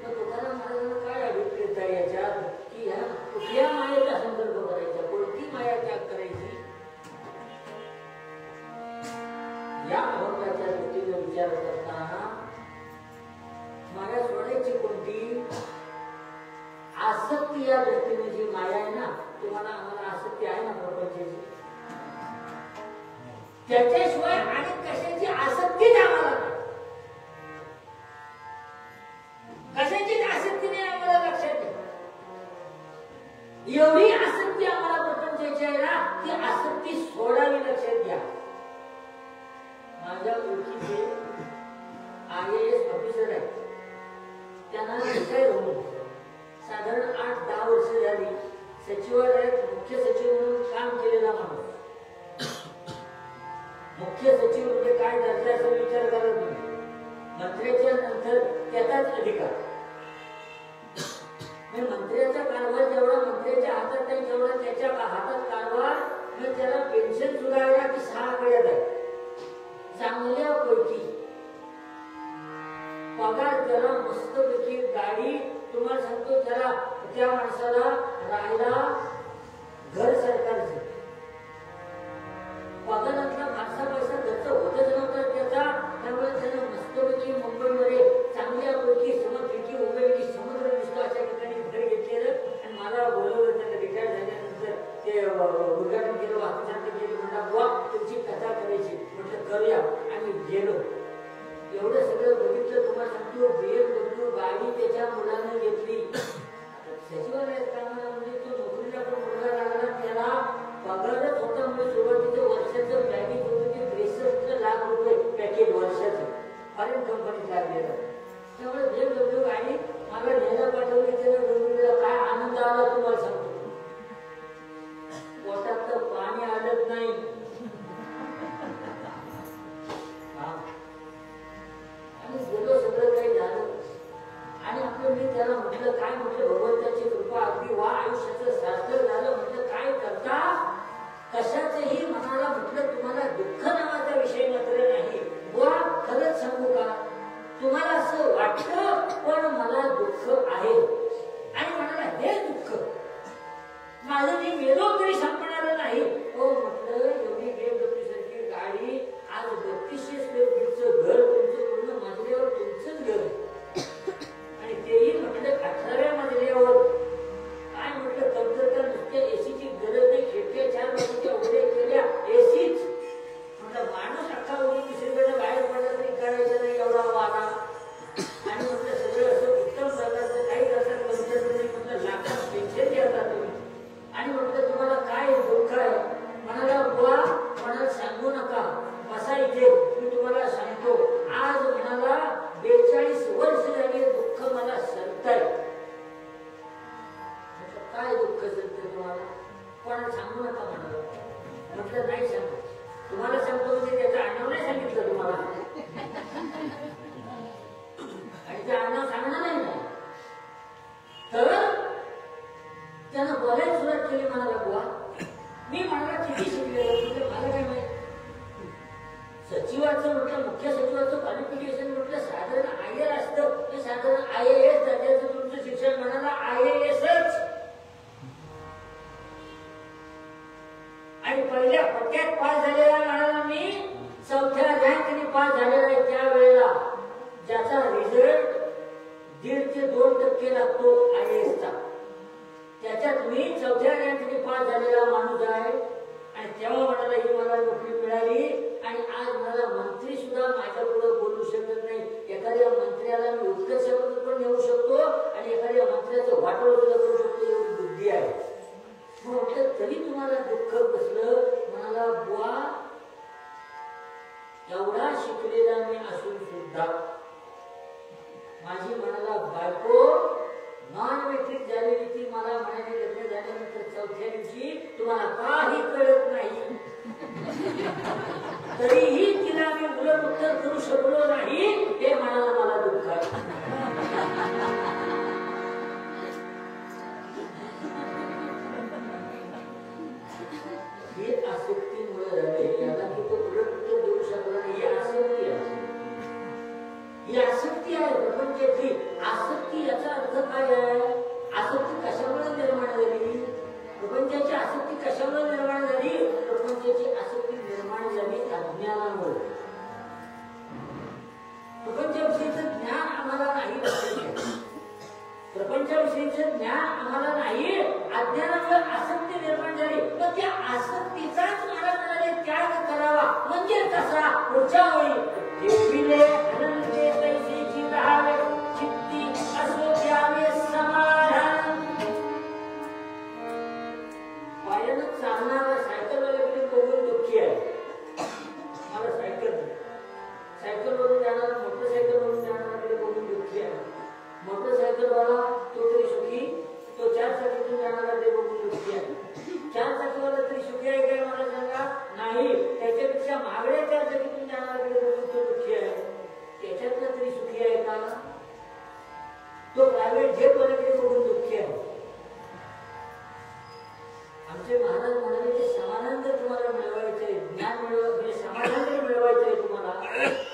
S1: मग तुकाराम महाराजांना काय अभिप्रेत आहे याच्यात, की ह्या कुठल्या मायेचा संदर्भ करायचा, कोणती माया त्याग करायची? या अभंगाच्या दृष्टीने विचार करताना माया सोडायची कोणती? आसक्ती या दृष्टीने जी माया आहे ना, तुम्हाला आम्हाला आसक्ती आहे ना प्रपंचाची, त्याच्याशिवाय आणि कशाची आसक्तीच आम्हाला नाही. कशाचीच आसक्ती नाही आम्हाला, लक्षात घ्या. एवढी आसक्ती आम्हाला प्रपंचाची आहे ना, ती आसक्ती सोडावी, लक्षात घ्या. माझ्या ओळखीचे IAS ऑफिसर आहे, त्यांना रिटायर होऊन साधारण 8-10 वर्ष झाली सचिवालयात मुख्य सचिव म्हणून काम केलेला माणूस. मुख्य सचिव म्हणजे काय दर्जा असा विचार करत नाही. मंत्र्याच्या नंतर त्याचाच अधिकार. मंत्र्याचा कारभार जेवढा मंत्र्याच्या हातात नाही तेवढा त्याच्या हातात कारभार. मग त्याला पेन्शन सुधारला की 6 आकड्यात आहे. चांगल्या पैकी पगार, त्याला मस्तपैकी गाडी, तुम्हाला सांगतो त्याला, त्या माणसाला राहायला घर सरकारचं, पगारातला फारसा पैसा खर्च होतच नव्हता त्याचा. त्यामुळे त्यानं मस्तपैकी मुंबईमध्ये चांगल्यापैकी समुद्रपैकी मुंबईपैकी समुद्र दिसतो अशा ठिकाणी घर घेतलेलं. आणि मला बोलवलं, त्याला रिटायर झाल्यानंतर ते उद्घाटन केलं, वाहतूक केली. म्हणला बुवा तुमची कथा करायची, म्हटलं करूया. आणि गेलो. एवढं सगळं बघितलं, तुम्हाला सांगतो BMW गाडी त्याच्या मुलानं घेतली. सचिवालयात कामाला म्हणजे तो नोकरीला पण मुलगा लागला, त्याला पगारच होता. म्हणजे सुरुवातीचं वर्षाचं पॅकेज होतं ते 63 लाख रुपये पॅकेज वर्षाचं, फॉरेन कंपनीत लागलेलं. त्यामुळे BMW गाडी मला न्यायला पाठवली. त्याला डोंबिवलीला काय आनंद आला तुम्हाला सांगतो. पोटात तर पाणी आलंच नाही. आणि गेलो, सगळं काही झालं. आणि आपलं मी त्याला म्हटलं, काय म्हटलं, भगवंताची कृपा अगदी वा, आयुष्याचं सार्थक झालं. म्हटलं काय करता, कशाचंही मनाला म्हटलं तुम्हाला दुःख नावाचा विषय मात्र नाही. बुवा खरंच सांगू का, तुम्हाला असं वाटतं पण मला दुःख आहे. आणि म्हणाला हे दुःख 2% लागतो IASचा. त्याच्यात मी 4थ्या रँकने पास झालेला माणूस आहे आणि तेव्हा म्हणाला ही मला नोकरी मिळाली आणि आज मला मंत्री सुद्धा माझ्या पुढे बोलू शकत नाही. एखाद्या मंत्र्याला मी उत्कर्षापर्यंत पण नेऊ शकतो आणि एखाद्या मंत्र्याचं वाटोळ सुद्धा करू शकतो, एवढी बुद्धी आहे. म्हटलं तरी तुम्हाला दुःख बसलं. म्हणाला बुवा एवढा शिकलेला मी असून सुद्धा माझी म्हणाला बायको नॉन मॅट्रिक झालेली ती मला म्हणाली लग्न झाल्यानंतर 4थ्या दिवशी तुम्हाला काही कळत नाही. तरीही तिला मी उलट उत्तर करू शकलो नाही हे म्हणाला मला दुःख आहे. ही आसक्तीमुळे झाले. याला की तो उलट उत्तर देऊ शकला नाही. ही आसक्ती आहे. ही आसक्ती आहे प्रपंचाची. आसक्ती याचा अर्थ काय आहे? आसक्ती कशामुळे निर्माण झाली? प्रपंचाची आसक्ती कशामुळे निर्माण झाली? प्रपंचाची आसक्ती निर्माण झाली अज्ञानामुळे. प्रपंचाविषयीचं ज्ञान आम्हाला नाही. प्रपंचाविषयीचं ज्ञान आम्हाला नाही, अज्ञानामुळे आसक्ती निर्माण झाली. पण त्या आसक्तीचाच मला म्हणाले त्याग करावा म्हणजे कसा? पुढच्या वेळी देवीले अनंते तैसेची राहावे चित्ती असो द्यावे समाधान. पायानं चालणारा सायकलवाल्याकडे बघून दुःखी आहे. मला सायकलवरून जाणारा मोटरसायकलवरून जाणाऱ्याकडे बघून दुःखी आहे. मोटरसायकलवाला तो तरी सुखी, तो 4 चाकीतून जाणाऱ्याकडे बघून दुःखी आहे. 4 चाकीवाला तरी सुखी आहे काय मला सांगा? नाही. त्याच्यापेक्षा महागड्या 4 चाकीतून जाणाऱ्याकडे बघून तो दुःखी आहे. त्याच्यातला तरी सुखी आहे का? तो प्रायव्हेट जेटवाल्याकडे बघून दुःखी आहे. आमचे महाराज म्हणाले की समाधान जर तुम्हाला मिळवायचं आहे, ज्ञान म्हणजे समाधान जर मिळवायचं आहे तुम्हाला,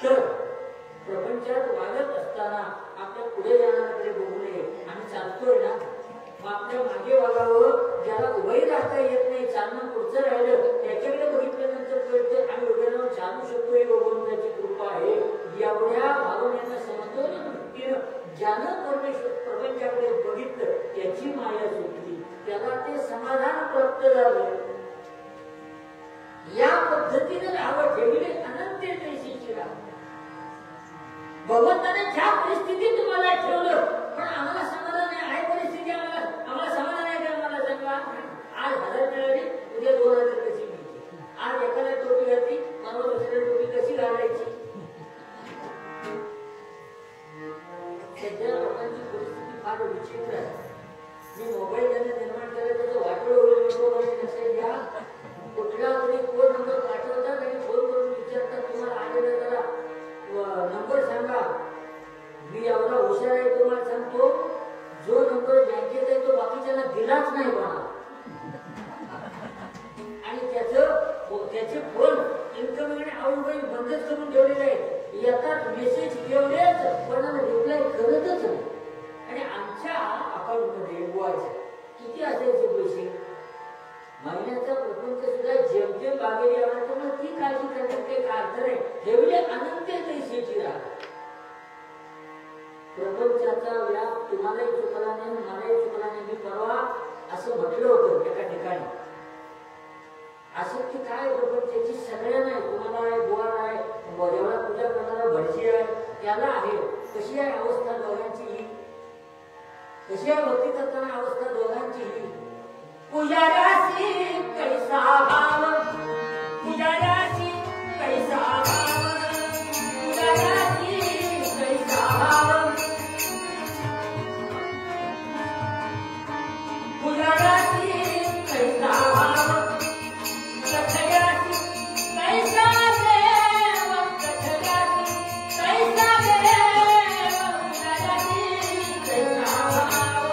S1: तर प्रपंचात वागत असताना आपल्या पुढे जाणाऱ्याकडे बघू नये. आम्ही चालतोय ना, मग आपल्या मागे वागावं. ज्याला उभंही राहता येत नाही, चालणं पुढचं राहिलं, त्याच्याकडे बघितल्यानंतर कळतं आम्ही उभे राहून चालू शकतो. ही भगवंताची कृपा आहे. एवढ्या भावनेनं समतोल वृत्तीनं ज्यानं परमेश्वर प्रपंचाकडे बघितलं त्याची माया सुटली, त्याला ते समाधान प्राप्त झालं. या पद्धतीने राहावं. ठेवले अनंत तैसेची राहा. भगवंताने ज्या परिस्थितीत तुम्हाला ठेवलं, पण आम्हाला समाधान आहे. परिस्थिती आम्हाला समाधान आहे का? मला सांगा. आज 1000 मिळाली, उद्या 2000 कशी मिळते? आज एखाद्या टोपी घातली, मला दुसऱ्या टोपी कशी घालायची? सध्या लोकांची परिस्थिती फार विचित्र आहे. मी मोबाईल ज्यांना निर्माण केला त्याचं वाटोळ होईल नको लक्षात घ्या. कुठला तरी कोड नंबर पाठवतात आणि फोन करून विचारतात तुम्हाला आलेला त्याला नंबर सांगा. मी एवढा हुशार आहे तुम्हाला सांगतो, जो नंबर बँकेत आहे तो बाकीच्याला दिलाच नाही कोणाला. आणि त्याचे फोन इन्कमिंग आणि आउटगोईंग बंदच करून ठेवलेले आहेत. येतात मेसेज एवढेच, पण रिप्लाय करतच नाही. आणि आमच्या अकाउंटमध्ये बुवाचे किती असायचे पैसे? महिन्याचा प्रपंच सुद्धा जेमतेम बागेली आवडतो. मग ती काळजी करण्यात काही अर्थ नाही. ठेवले अनंत तैसेची राहा. प्रपंचाचा व्याप तुम्हालाही चुकला नाही, मलाही चुकला नाही. मी परवा असं म्हटलं होतं एका ठिकाणी. आसक्ती काय प्रपंचाची? सगळ्यांना आहे. तुम्हाला आहे, बुवाला आहे, देवळात पूजा करणारा भटजी आहे, त्याला आहे. कशी आहे अवस्था दोघांची ही? कशी आहे भक्ती करताना अवस्था दोघांची ही? पुजाऱ्याची कैसा भाव, पुजाऱ्याची कैसा भाव, पुजाऱ्याची कैसा भाव, पुजाऱ्याची कैसा भाव, कथयाची कैसा देव, कथयाची कैसा देव, पुजाऱ्याची कैसा भाव.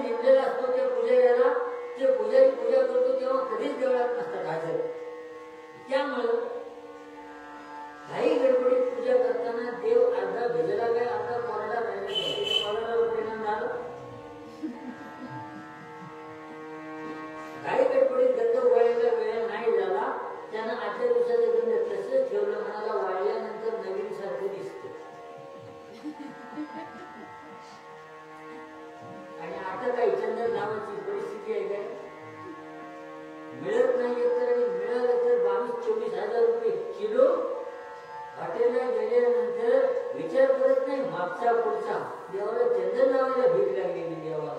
S1: नेमलेला असतो त्या पुजाऱ्याला, ते पुजारी पूजा करतो तेव्हा कधीच देवळात नसतात हजर. त्यामुळं काही गडबडीत पूजा करताना देव अर्धा भिजला काय अर्धा कोरडा राहिला परिणाम झाला. काही गडबडीत गंध उघडायला वेळ नाही झाला, त्यानं आजच्या दिवसाचं गंध तसंच ठेवलं, म्हणाला वाळल्यानंतर नवीन सारखं दिसतं. आणि आता काही चंदन नावाची परिस्थिती आहे काय, मिळत नाहीये तर, आणि मिळालं तर 22-24 रुपये किलो. हॉटेलला गेल्यानंतर विचार करत नाही मागचा पुढचा, देवाला चंदन लावायला भीक लागलेली देवाला.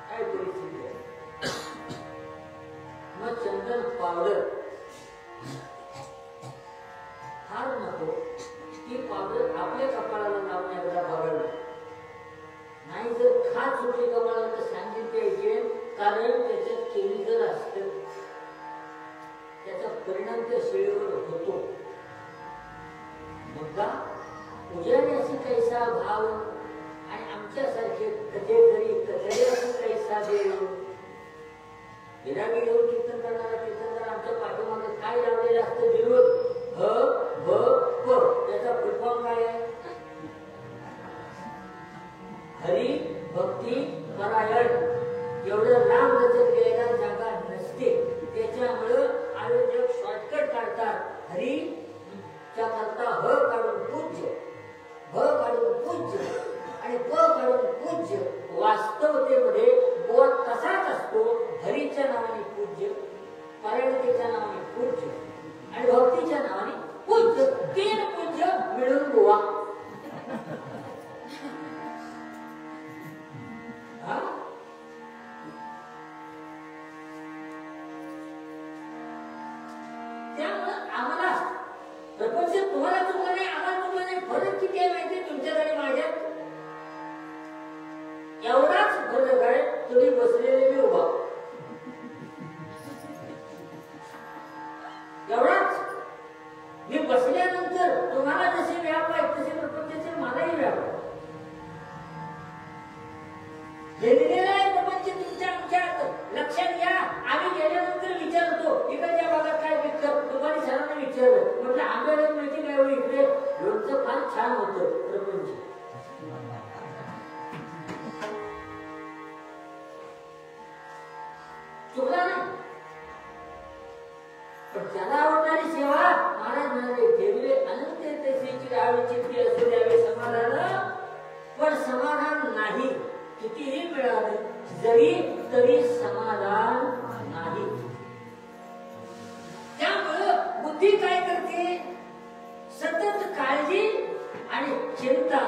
S1: काय परिस्थिती आहे. मग चंदन पावडर फार नको, ती पावडर आपल्या कपाळाला लावून एकदा बघावी. नाही जर खात सुटली कपाळाला तर सांगितले पाहिजे, कारण त्याच्यात केमिकल असतं, त्याचा परिणाम त्या शेळीवर होतो. मुद्दा पुजाऱ्याशी कैसा भाव आणि आमच्यासारखे कथेकरी असं कैसा देव. विरागी घेऊन कीर्तन करणारा कीर्तनकार आमच्या पाठीमागे काय लावलेलं असतं, विरोध ह भ प, त्याचा फुलफॉर्म काय आहे, हरी भक्ती परायण. एवढं लांब लचक घ्यायला जागा नसते, त्याच्यामुळं आयोजक शॉर्टकट काढतात. हरी च्या करता ह काढून पूज्य, भ काढून पूज्य आणि प काढून पूज्य. वास्तवतेमध्ये बोध तसाच असतो, हरीच्या नावाने पूज्य, परायणतेच्या नावाने पूज्य आणि भक्तीच्या नावाने पूज्य. 3 पूज्य मिळून गोवा. त्यामुळं आम्हाला प्रपंच तुम्हाला चुकलं नाही, आम्हाला चुकलं नाही. फरक किती आहे माहिती तुमच्यात आणि माझ्यात? एवढाच फरक आहे, तुम्ही बसलेले मी उभा. एवढाच. मी बसल्यानंतर तुम्हाला जसे व्याप आहे तसे प्रपंचाचे मलाही व्याप आहे. गेलेला आहे प्रपंच तुमच्या आमच्या लक्षात घ्या. आम्ही गेल्यानंतर विचारतो इकडच्या भागात काय विकत, दुपारी सरांना विचारलं, म्हटलं आंब्याला मिळते काय वेळ इकडे, लोणचं फार छान होतं प्रपंच. चुकला नाही, पण त्याला आवडणारी सेवा महाराज म्हणाले, ठेवले अनंत तसेची राहावी चित्ती असू द्यावे समाधान, पण समाधान नाही. कितीही मिळाले जरी तरी समाधान नाही. त्यामुळं बुद्धी काय करते, सतत काळजी आणि चिंता.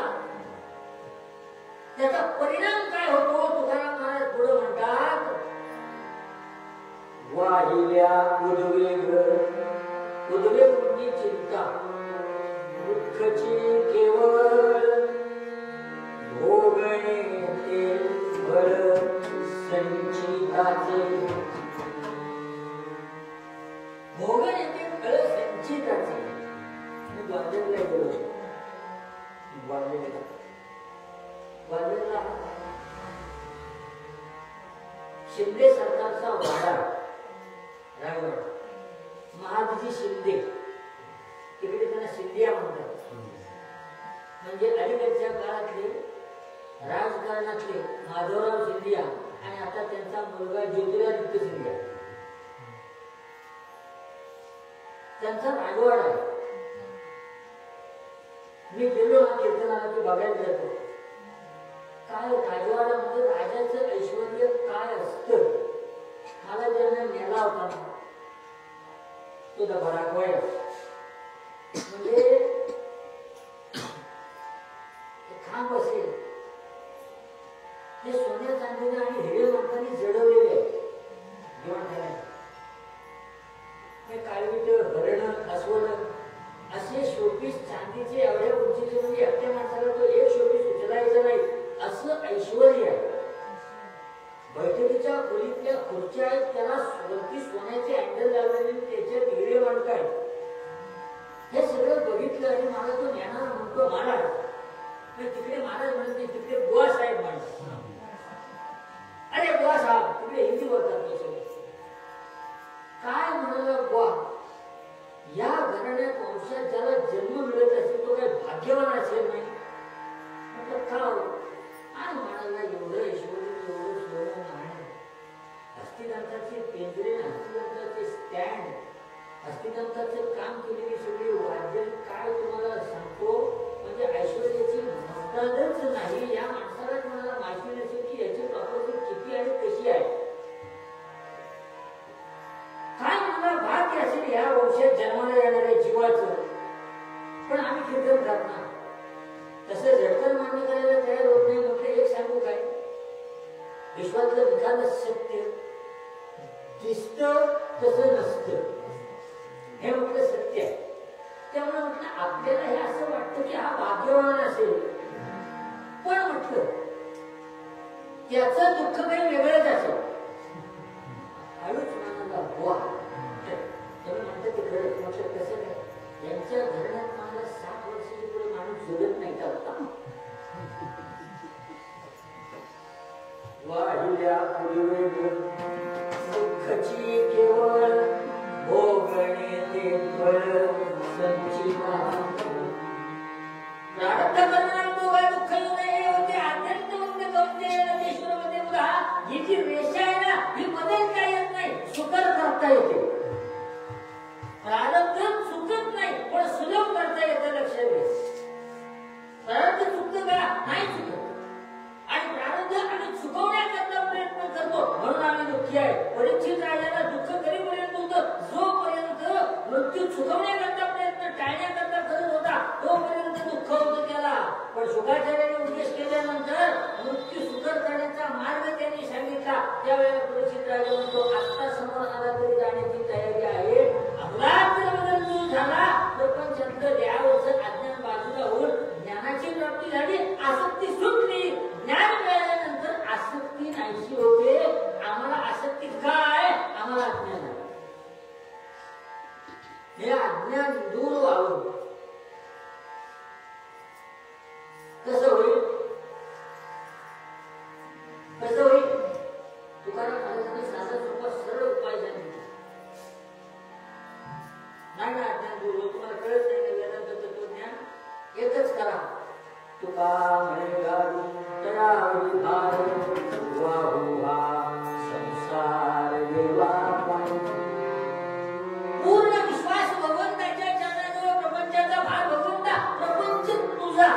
S1: त्याचा परिणाम काय होतो, तुकाराम महाराज पुढे म्हणतात, वाहिल्या उद्वेग, उद्वेग म्हणजे चिंता, दुःखची केवळ भोगणे ते फळ संचिताचे. भोगणे ते फळ संचिताचे. मी ग्वाल्हेरला गेलो, ग्वाल्हेरला शिंदे सरकारचा वाडा रायगड, महादजी शिंदे, तिकडे त्यांना शिंदिया म्हणतात. म्हणजे अलीकडच्या काळातले राजकारणातले माधवराव शिंदिया आणि आता त्यांचा मुलगा ज्योतिरादित्य शिंदिया, त्यांचा राजवाडा आहे. मी गेलो ना कीर्तनाला की बघायला जातो, काय राजवाड्यामध्ये राजाचं ऐश्वर्य काय असतं. मला ज्यांना नेला होता ना तो दबाराखवाया, म्हणजे खांब असेल ते सोन्या चांदीने आणि हिरे मातांनी जडवलेले आहे. काळवीट, हरण, अस्वल असे शोपीस चांदीचे एवढ्या उंचीचे, म्हणजे एकट्या माणसाला तो एक शोपीस उचलायचा नाही असं ऐश्वर्य आहे. बैठकीच्या खोलीतल्या खुर्च्या आहेत, त्याला वरती सोन्याचे हँडल लावलेले, त्याच्यात हिरे मांडताय. हे सगळं बघितलं आणि मला तो ज्ञानाला म्हणतो महाराज. तिकडे महाराज म्हणते, तिकडे बुवा साहेब म्हणतात. काम केलेली सगळी वाद्य काय तुम्हाला सांगतो, म्हणजे ऐश्वर्याची महत्त्वच नाही. या माणसाला तुम्हाला माहिती नसेल की याची प्रॉपर्टी किती आणि कशी आहे. काय मला भाग्य असेल या वंशात जन्माला येणाऱ्या जीवाचं, पण आम्ही कीर्तन करणार. तसं झटकन मान्य करायला तयार होत नाही. म्हटलं एक सांगू काय, विश्वातलं विधान सत्य दिसतं तसं नसतं, हे म्हटलं सत्य आहे. त्यामुळे म्हटलं आपल्याला हे असं वाटतं की हा भाग्यवान असेल, पण म्हटलं त्याचं दुःख काही वेगळंच असेल. हळूच म्हणाला बुवा, त्यामुळे म्हणतात ते खरं. म्हटलं कसं काय, यांच्या घराण्यात मला 60 वर्षाची पुढे माणूस जगत नाही का होता. वाढल्या पूर्वे सुखची केवळ भोगणे ते फळ संचिता. प्रारब्ध करणार भोगा दुःख नाही होते. अत्यंत मुक्त कवते नदेश्वरमध्ये उदा. ही जी रेषा आहे ना, ही बदलता येत नाही, सुकर करता येते. प्रारब्ध चुकत नाही, पण सुलभ करता येतं. लक्षात घ्या, प्रारब्ध चुकतं का, नाही चुकत. आणि प्रारब्ध आम्ही चुकवण्याकरता प्रयत्न करतो, म्हणून आम्ही दुःखी आहे. परीक्षित राजाला दुःख कधीपर्यंत होतं, जोपर्यंत मृत्यू चुकवण्याकरता प्रयत्न टाळण्याकरता करत होता तोपर्यंत दुःख होतं त्याला. पण शुकाचार्याने उपदेश केल्यानंतर मृत्यू सुकर करण्याचा मार्ग त्यांनी सांगितला. त्यावेळेला परीक्षित राजा म्हणतो, आत्ता समोर आला तरी जाण्याची तयारी आहे. अपघात जर बदल झाला, प्रपंचातलं देहावरचं अज्ञान बाजूला होऊन ज्ञानाची प्राप्ती झाली, आसक्ती सुटली. ज्ञान मिळाल्यानंतर आसक्ती नाहीशी होते. आम्हाला आसक्ती काय, आम्हाला अज्ञान आहे. हे अज्ञान दूर व्हावं. कसं होईल, कसं होईल? तुकाराम महाराजांनी साधा सोपा सरळ उपाय सांगितला. नाही ना अज्ञान दूर होत, तुम्हाला कळत नाही ना वेदांत तत्वज्ञान. एकच करा, तुका म्हणे गाडू तयारी भार वाहुवा संसार देवा पायी. पूर्ण विश्वास भगवंताच्या चरणाजवळ, प्रपंचाचा भार भगवंता, प्रपंच तुझा,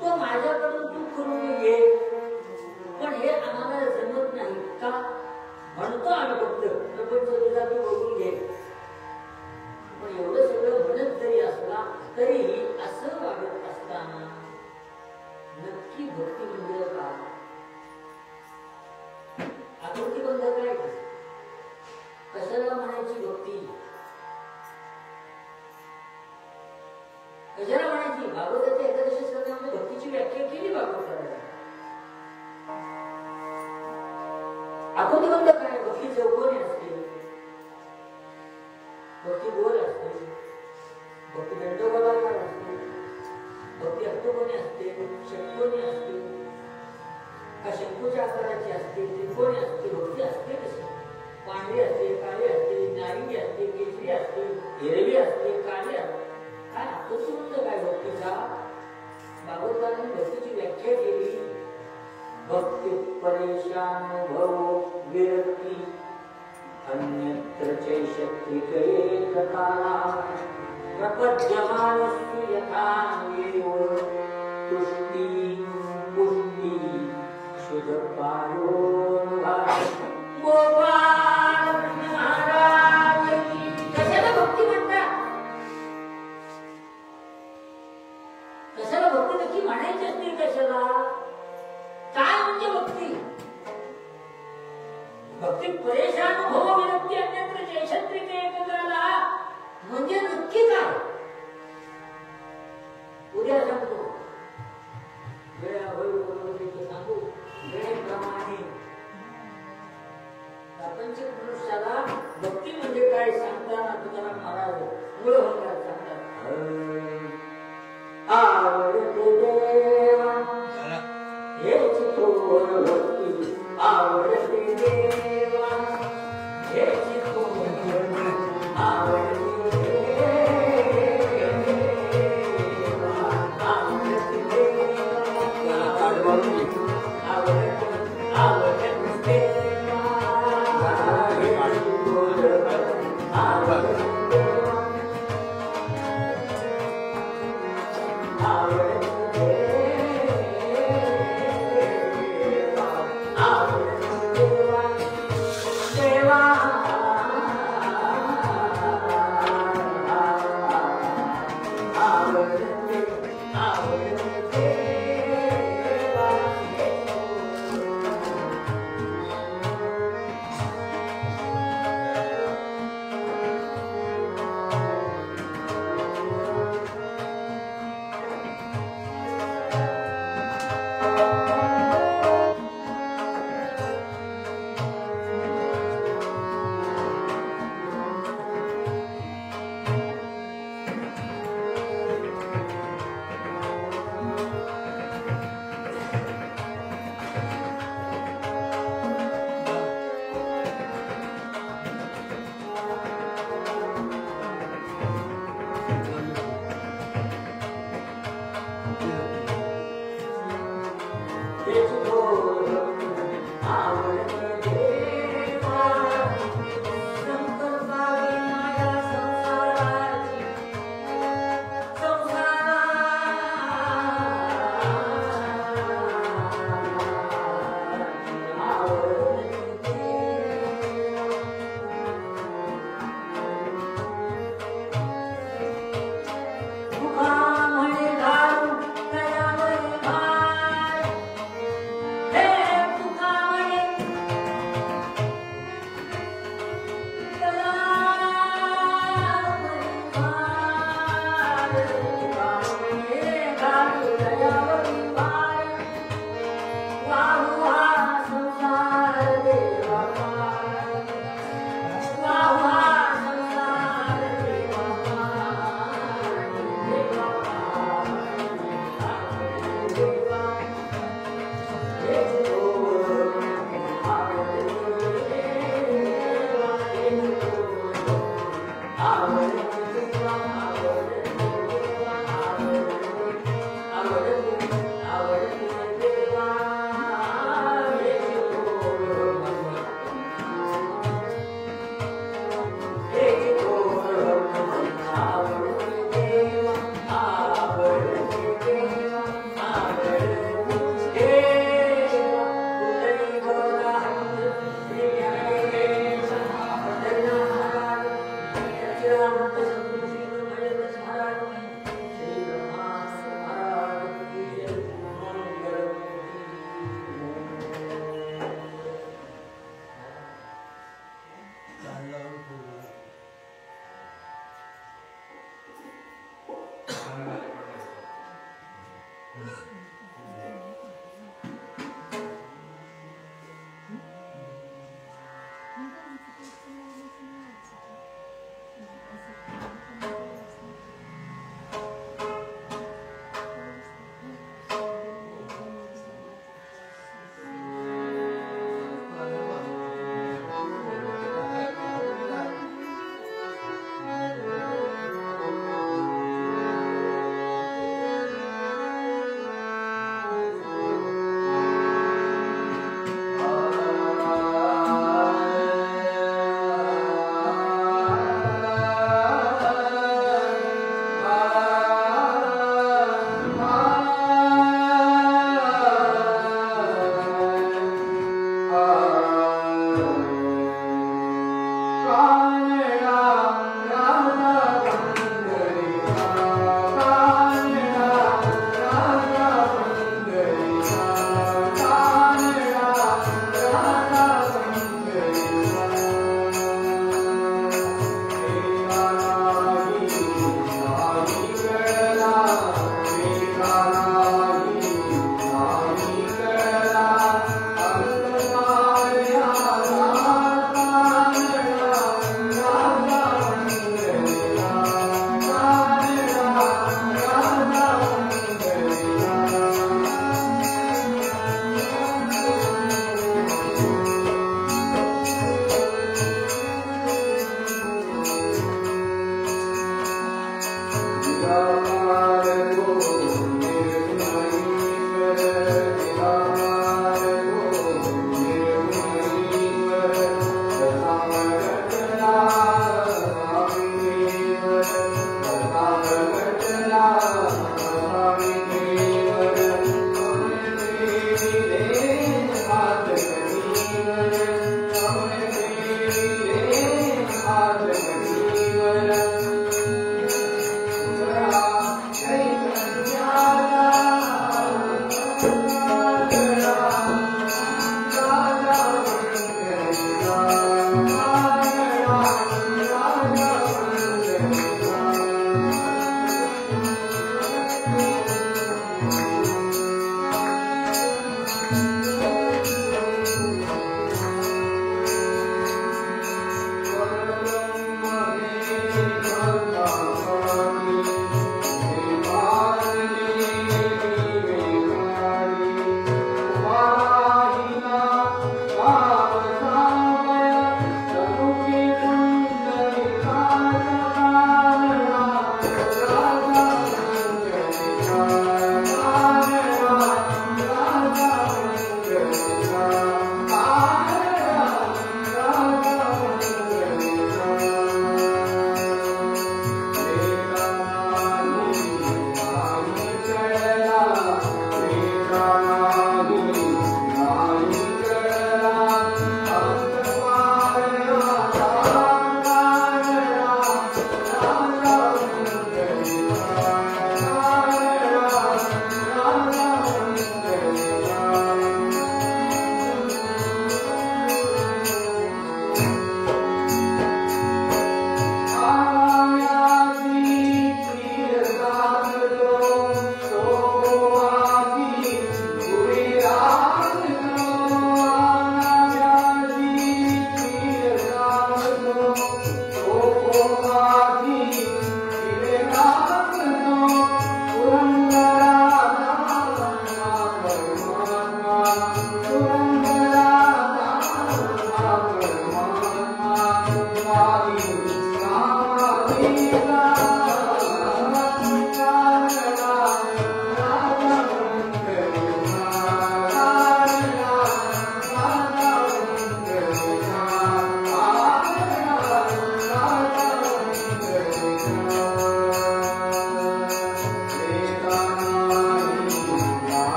S1: तो माझ्याकडून तू करून घे. पण हे आम्हाला जमत नाही का, म्हणतो आम्ही फक्त प्रपंच तुझा तू बघून घे. पण एवढं सगळं म्हणत जरी असला तरीही असं वागत असताना नक्की भक्ती म्हणजे काय, आकृती बंध काय, कशाला म्हणायची भक्ती, कशाला म्हणायची. भागवताच्या एकादशी स्कंदामध्ये भक्तीची व्याख्या केली भागवताने. आकृती बंध काय, भक्ती चौकोनी असते, भक्ती गोल असते, भक्ती दंडगोलाकार असते, भक्ती अष्टकोनी असते, षटकोनी असते, का शंकूच्या आकाराची असते, त्रिकोणी असते. भक्ती असते कशी, पांढरी असते, काळी असते, नारिंगी असते, केशरी असते, हिरवी असते, काळी असते. काय आकृती बंध काय भक्तीचा. भागवताने भक्तीची व्याख्या केली. भक्ती परेशानुभव विरक्ती अन्यत्र चैषत्रिक एककाला प्रपद्यमानस्तु यथा एव तुष्टि पुष्टि शुद्धपायो गोपाल महाराज की. कशाला भक्ती म्हणतात, कशाला भक्ती नक्की म्हणायची असते, कशाला, काय म्हणजे भक्ती. भक्ती परेशानुभव विरक्ती अन्यत्र चैषत्रिक एककाला म्हणजे नक्की काय. उद्या सांगतो, वेळाबरोबर सांगू. वेळेप्रमाणे प्रापंचिक मनुष्याला भक्ती म्हणजे काय सांगताना तुकाराम महाराज मूळ होतात सांगतात. आवडते देवा हेची थोर भक्ती, आवडते देवा हेची थोर, आवडते देवा, आवडते देवा, आवडते देवा, आवडते देवा.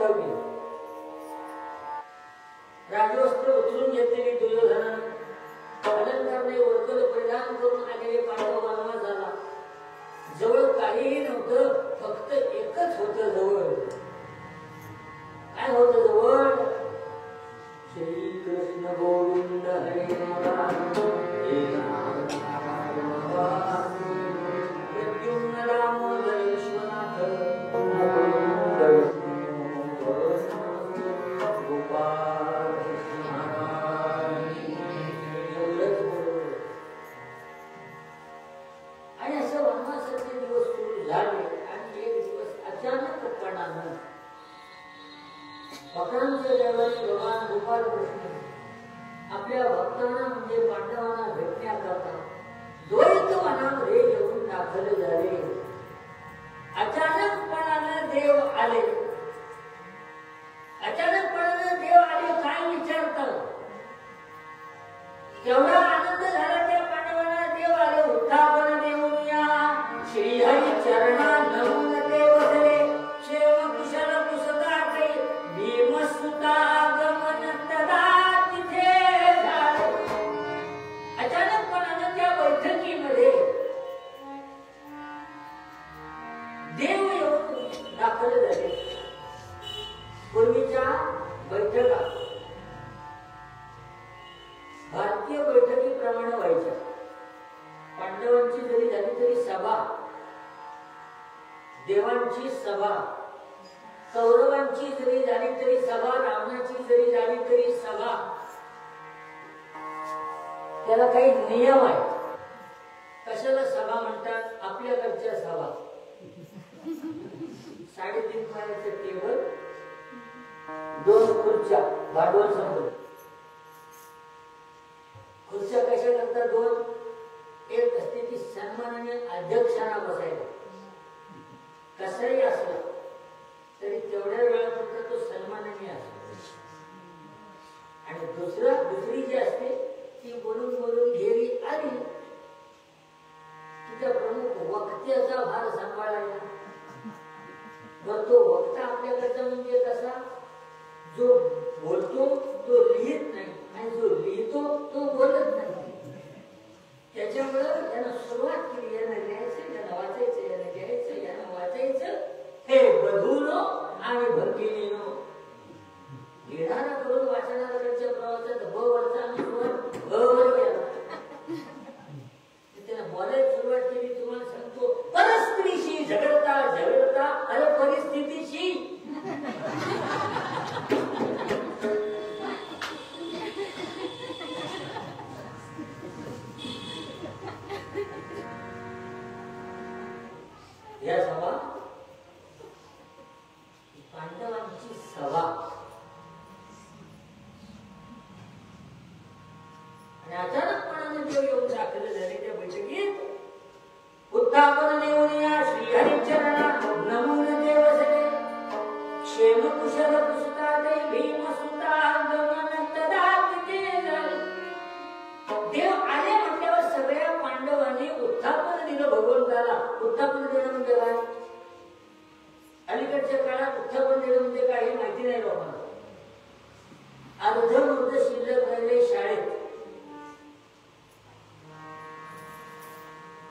S1: राजवस्त्र केलं. राजवस्त्र उचलून घेतलेली दुर्योधनानं अलंकारने वर्कल परिधान करून आलेले पांडव वनवास झाला. जवळ काहीही नव्हतं, फक्त एकच होतं जवळ. काय होतं जवळ? श्री कृष्ण गोविंद हरे प्रद्युम्न दामोदर विश्वनाथ गोपाळ आणि असं वनवासाचे दिवस सुरू झाले. आणि एक दिवस अचानकपणानं भक्तांच्या देवाने भगवान गोपाल कृष्ण आपल्या भक्तांना म्हणजे पांडवांना भेटण्याकरता द्वैत वनामध्ये येऊन दाखल झाले. अचानकपणानं देव आले. अचानकपणानं देव आले काय विचारतात? तेवढा आनंद झाला त्या पांडवांना. देव आले. उत्थापन देऊन या श्रीहरी चरणा नमून ते बसले. क्षेम कुशल कुसदाते भीमसुता गमन तदा तिथे झाले. अचानकपणानं त्या बैठकीमध्ये देव येऊन दाखल झाले. पूर्वीच्या बैठका भारतीय बैठकीप्रमाणे व्हायच्या. पांडवांची जरी झाली तरी सभा, देवांची सभा, कौरवांची जरी झाली तरी सभा, रावणाची जरी झाली तरी सभा, त्याला काही नियम आहेत. कशाला सभा म्हणतात? आपल्याकडच्या सभा 3.5 पायाचे टेबल, 2 खुर्च्या, भांडवल संपलं. खुर्च्या कशा करता? 2. एक असते ती सन्मानाने अध्यक्षांना बसायला. कसंही असलं तरी तेवढ्या वेळापुरता तो सन्मानाने असतो. आणि दुसरी जी असते ती बोलून बोलून घेरी आली तिच्या प्रमुख वक्त्याचा भार सांभाळायला. मग तो वक्ता आपल्याकडचा म्हणजे कसा? जो बोलतो तो लिहित नाही आणि जो लिहितो तो बोलत नाही. त्याच्यामुळं त्यानं सुरुवात केली. यानं लिहायचं, यानं वाचायचं, यानं घ्यायचं, यानं वाचायचं. हे बधूनो आणि भगिनीनो. लिहिणारा करून वाचणाऱ्याच्या प्रवासात ब वरचा अनुस्वार ब वर गेला. त्यानं बोलायला सुरुवात केली. तुम्हाला सांगतो, परिस्थितीशी झगडता झगडता अरे परिस्थितीशी या सभा पांडवांची सभा. आणि अचानकपणाने देव येऊन दाखल झाले त्या बैठकीत. उत्थापन देऊन या श्रीहरिचरणा नमून देव सगळे. क्षेम कुशल कुसुता ते भीमसुता गमन तदा तिथे झाले. देव आले म्हटल्यावर सगळ्या पांडवांनी उत्थापन दिलं भगवंताला. उत्थापन देणं म्हणजे काय? अलीकडच्या काळात उत्थापन देणं म्हणजे काय हे माहिती नाही लोकांना. अर्धवृद्ध शिल्लक राहिले शाळेत.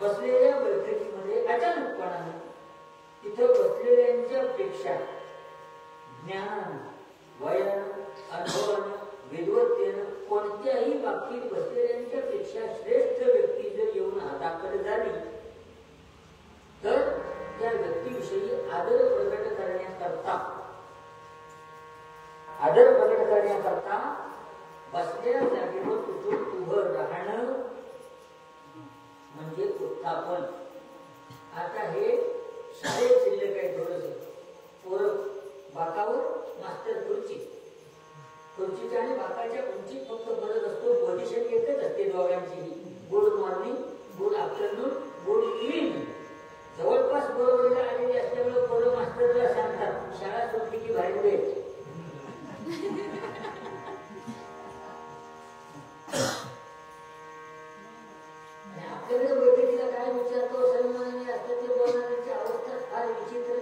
S1: बसलेल्या बैठकीमध्ये अचानकपणाने तिथं बसलेल्यांच्या पेक्षा ज्ञानानं, वयानं, अनुभवानं, विद्वत्तेनं कोणत्याही बाबतीत बसलेल्यांच्या पेक्षा श्रेष्ठ व्यक्ती जर येऊन दाखल झाली तर त्या व्यक्तीविषयी आदर प्रकट करण्याकरता बसलेल्या जागेवर उठून उभं राहणं म्हणजे उत्थापन. आता हे शाळेत शिल्लक आहे. थोडंसं पोरं बाकावर, मास्तर खुर्चीच्या आणि बाकाच्या उंचीत फक्त फरक असतो. पोझिशन एकच असते दोघांची. Good morning, good afternoon, good evening. जवळपास बरोबरीला आलेली असल्यामुळे पोरं मास्टरला सांगतात शाळा सुटली की बाहेर द्यायची. आणि आपल्याकडे बैठकीला काय विचारतो सन्मानाने असतात ते बोलणाऱ्यांची अवस्था फार विचित्र.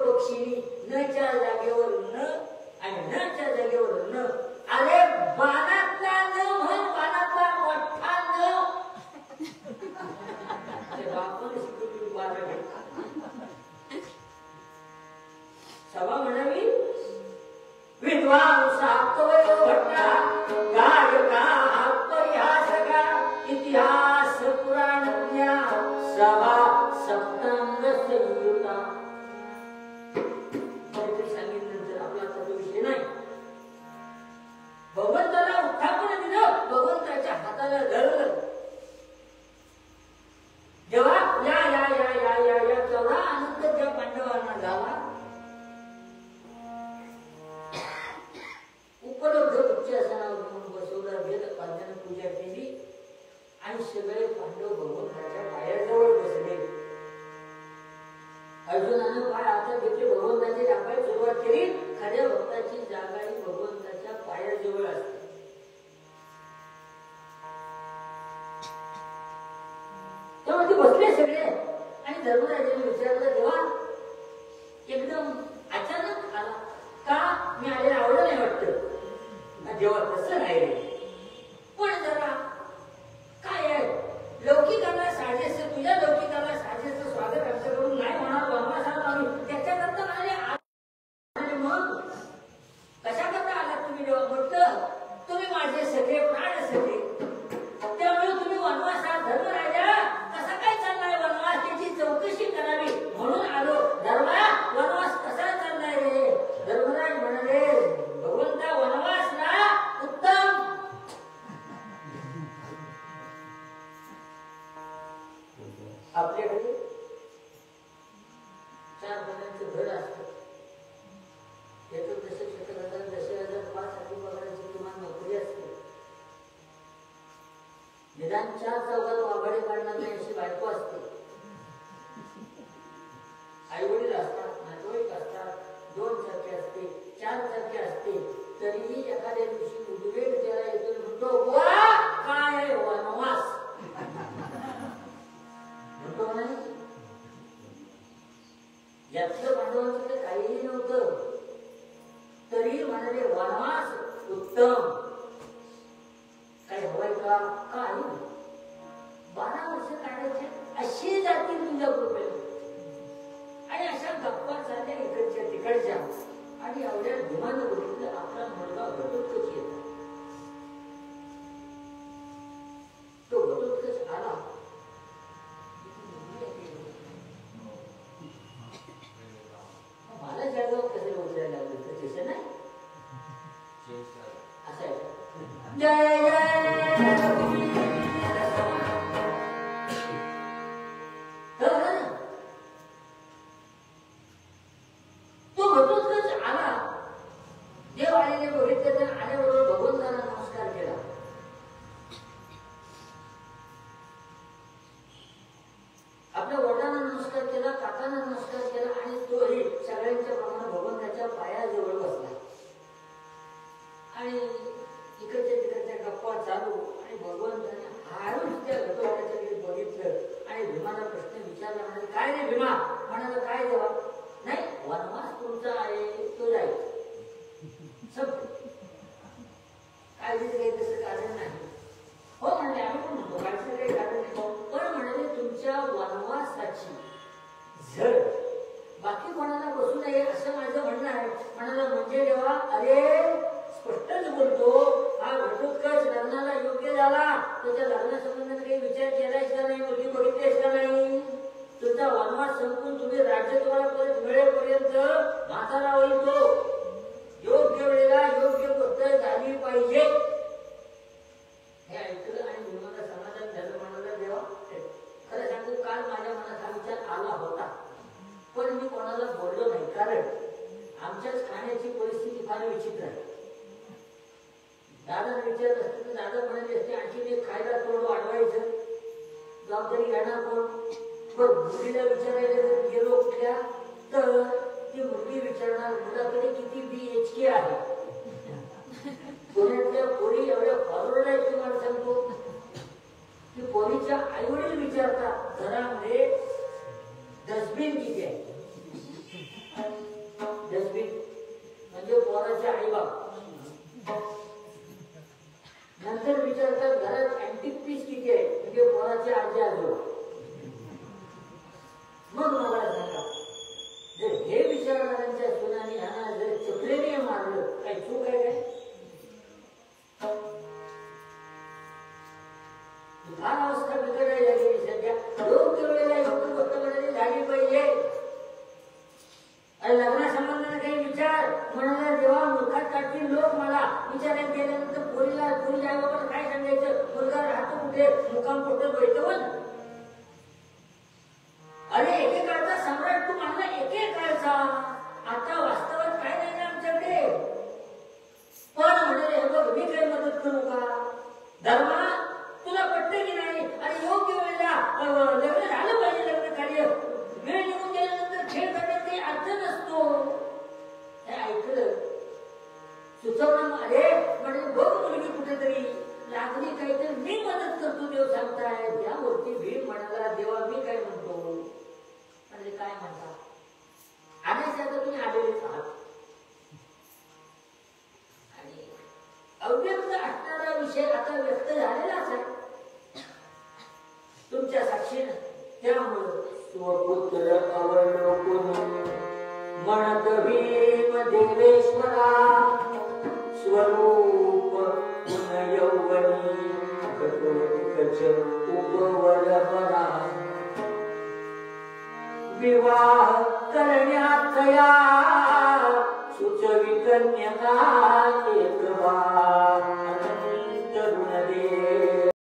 S1: पक्षी नच्या जागेवर न आणि नच्या जागेवर न. अरे बाणातला न म्हण, बाणातला मोठा न. बापाने शिकवलेली बारा सभा म्हणावी विद्वांसा कवयो भट्टा गायका परिहासका इतिहास पुराणज्ञा सभा सप्तांग संयुता. सांगितल्यानंतर आपला आता तो विषय नाही. भगवंताला उत्थापन दिलं, भगवंताच्या हाताला धरलं. जेव्हा या या या या या या तेवढा आनंद त्या पांडवांना झाला. उपलब्ध उच्चासनावर म्हणून बसवलं गेलं, पांडवांनी पूजा केली आणि सगळे पांडव भगवंताच्या पायाजवळ बसले. अर्जुनानं पाय हातात घेतले, भगवंताची राखायला सुरुवात केली. खऱ्या भक्ताची जागा ही भगवंताच्या पायाजवळ असते. तेव्हा ते बसले सगळे आणि धर्मराजाने विचारलं, तेव्हा एकदम अचानक आला का? मी आलेला आवडलं नाही वाटतं. जेव्हा तसं नाही रे, पण जरा काय आहे, लौकिकाला साजेस, तुझ्या लौकिकाला साजेस स्वागत आमच्याकडून नाही होणार. वनवासाला आम्ही त्याच्याकरता आले. मग कशाकरता आला तुम्ही? जेव्हा म्हटलं तुम्ही माझे सगळे प्राण सगळे, त्यामुळे तुम्ही वनवासात. धर्मराजा कसा काय चाललाय वनवास, त्याची चौकशी करावी म्हणून आलो. धर्मा वनवास कसा चाललाय रे? धर्मराज म्हणाले, भगवंता वनवास ना उत्तम. आपल्याकडे 4 महिन्यांचं घर असतं, त्याचं 10,000 10,005 पगाराची किमान नोकरी असते. निदान 4 चौघात वाघाडे काढणार नाही अशी बायको असते. आई वडील असतात, नातेवाईक असतात, 2 चाकी असते, 4 चाकी असते. तरीही एखाद्या दिवशी उद्वेग त्याला येतो, म्हणतो काय वनवास म्हणतो नाही. यातलं पांडवांचं काहीही नव्हतं, तरी म्हणाले वनवास उत्तम. काय हवाय का? काही 12 वर्ष काढायचे अशी जातील तुझ्या कृपेने. आणि अशा गप्पा चालल्या इकडच्या तिकडच्या. आणि एवढ्या धुमानं बघितलं आपला मुलगा घटोत्कच येत. तो घटोत्कच आला. मला जागावर कसं उचलायला लागलं तर तसं नाही. असं आहे जय तो घटोत्कच आला. देव आलेले बघितले तर आल्याबरोबर भगवंताला नमस्कार केला. आपल्या वडिलांना नमस्कार केला, काकांना नमस्कार केला आणि तोही सगळ्यांच्या प्रमाणे भगवंताच्या पायाजवळ बसला. आणि इकडच्या तिकडच्या गप्पा चालू. आणि भगवंताने हारून त्या घटोत्कचाकडे बघितलं आणि भीमाला प्रश्न विचारला. म्हणाले, काय रे भीमा? म्हणाला, काय देवा? नाही, वनवास तुमचा आहे तो जाईल. सब काळजीचं काही तसं कारण नाही. हो म्हणाले, आम्ही पण म्हणतो काळजीचं काही कारण नाही. पण म्हणाले, तुमच्या वनवासाची झड बाकी कोणाला बसू नये असं माझं म्हणणं आहे. म्हणाला, म्हणजे देवा? अरे स्पष्टच बोलतो, हा घटोत्कच लग्नाला योग्य झाला. त्याच्या लग्नासंबंधात काही विचार केलायच का नाही? मुलगी बघितलीच का नाही? तुमचा वनवास संपून तुम्ही राज्य तुम्हाला परत मिळेपर्यंत म्हातारा होईल तो. योग्य वेळेला योग्य पद्धत झाली पाहिजे. हे ऐकलं आणि भीमाला समाधान झालं. म्हणाला, देवा खरं सांगू, काल माझ्या मनात हा विचार आला होता, पण मी कोणाला बोललो नाही. कारण आमच्याच खाण्याची परिस्थिती फार विचित्र आहे. दादा विचारत असते तर दादा म्हणाले असते, आणखी एक खायला तोड वाढवायचं, जबाबदारी घेणार कोण? पण मुलीला विचारायला जर गेलो कुठल्या तर ती मुलगी विचारणार, मुलाकडे किती BHK आहे. पुण्यातल्या पोरी एवढ्या फॉरवर्ड आहेत तुम्हाला सांगतो की पोरीच्या आई वडील विचारतात घरामध्ये डस्टबिन किती आहे. असशील त्यामुळं स्वपुत्र अवलोकन म्हणत भीम देवेश्वरा स्वरूप गुण यौवनी कच उपवर बरा विवाह करण्यात या सुचवित कन्यका एक बार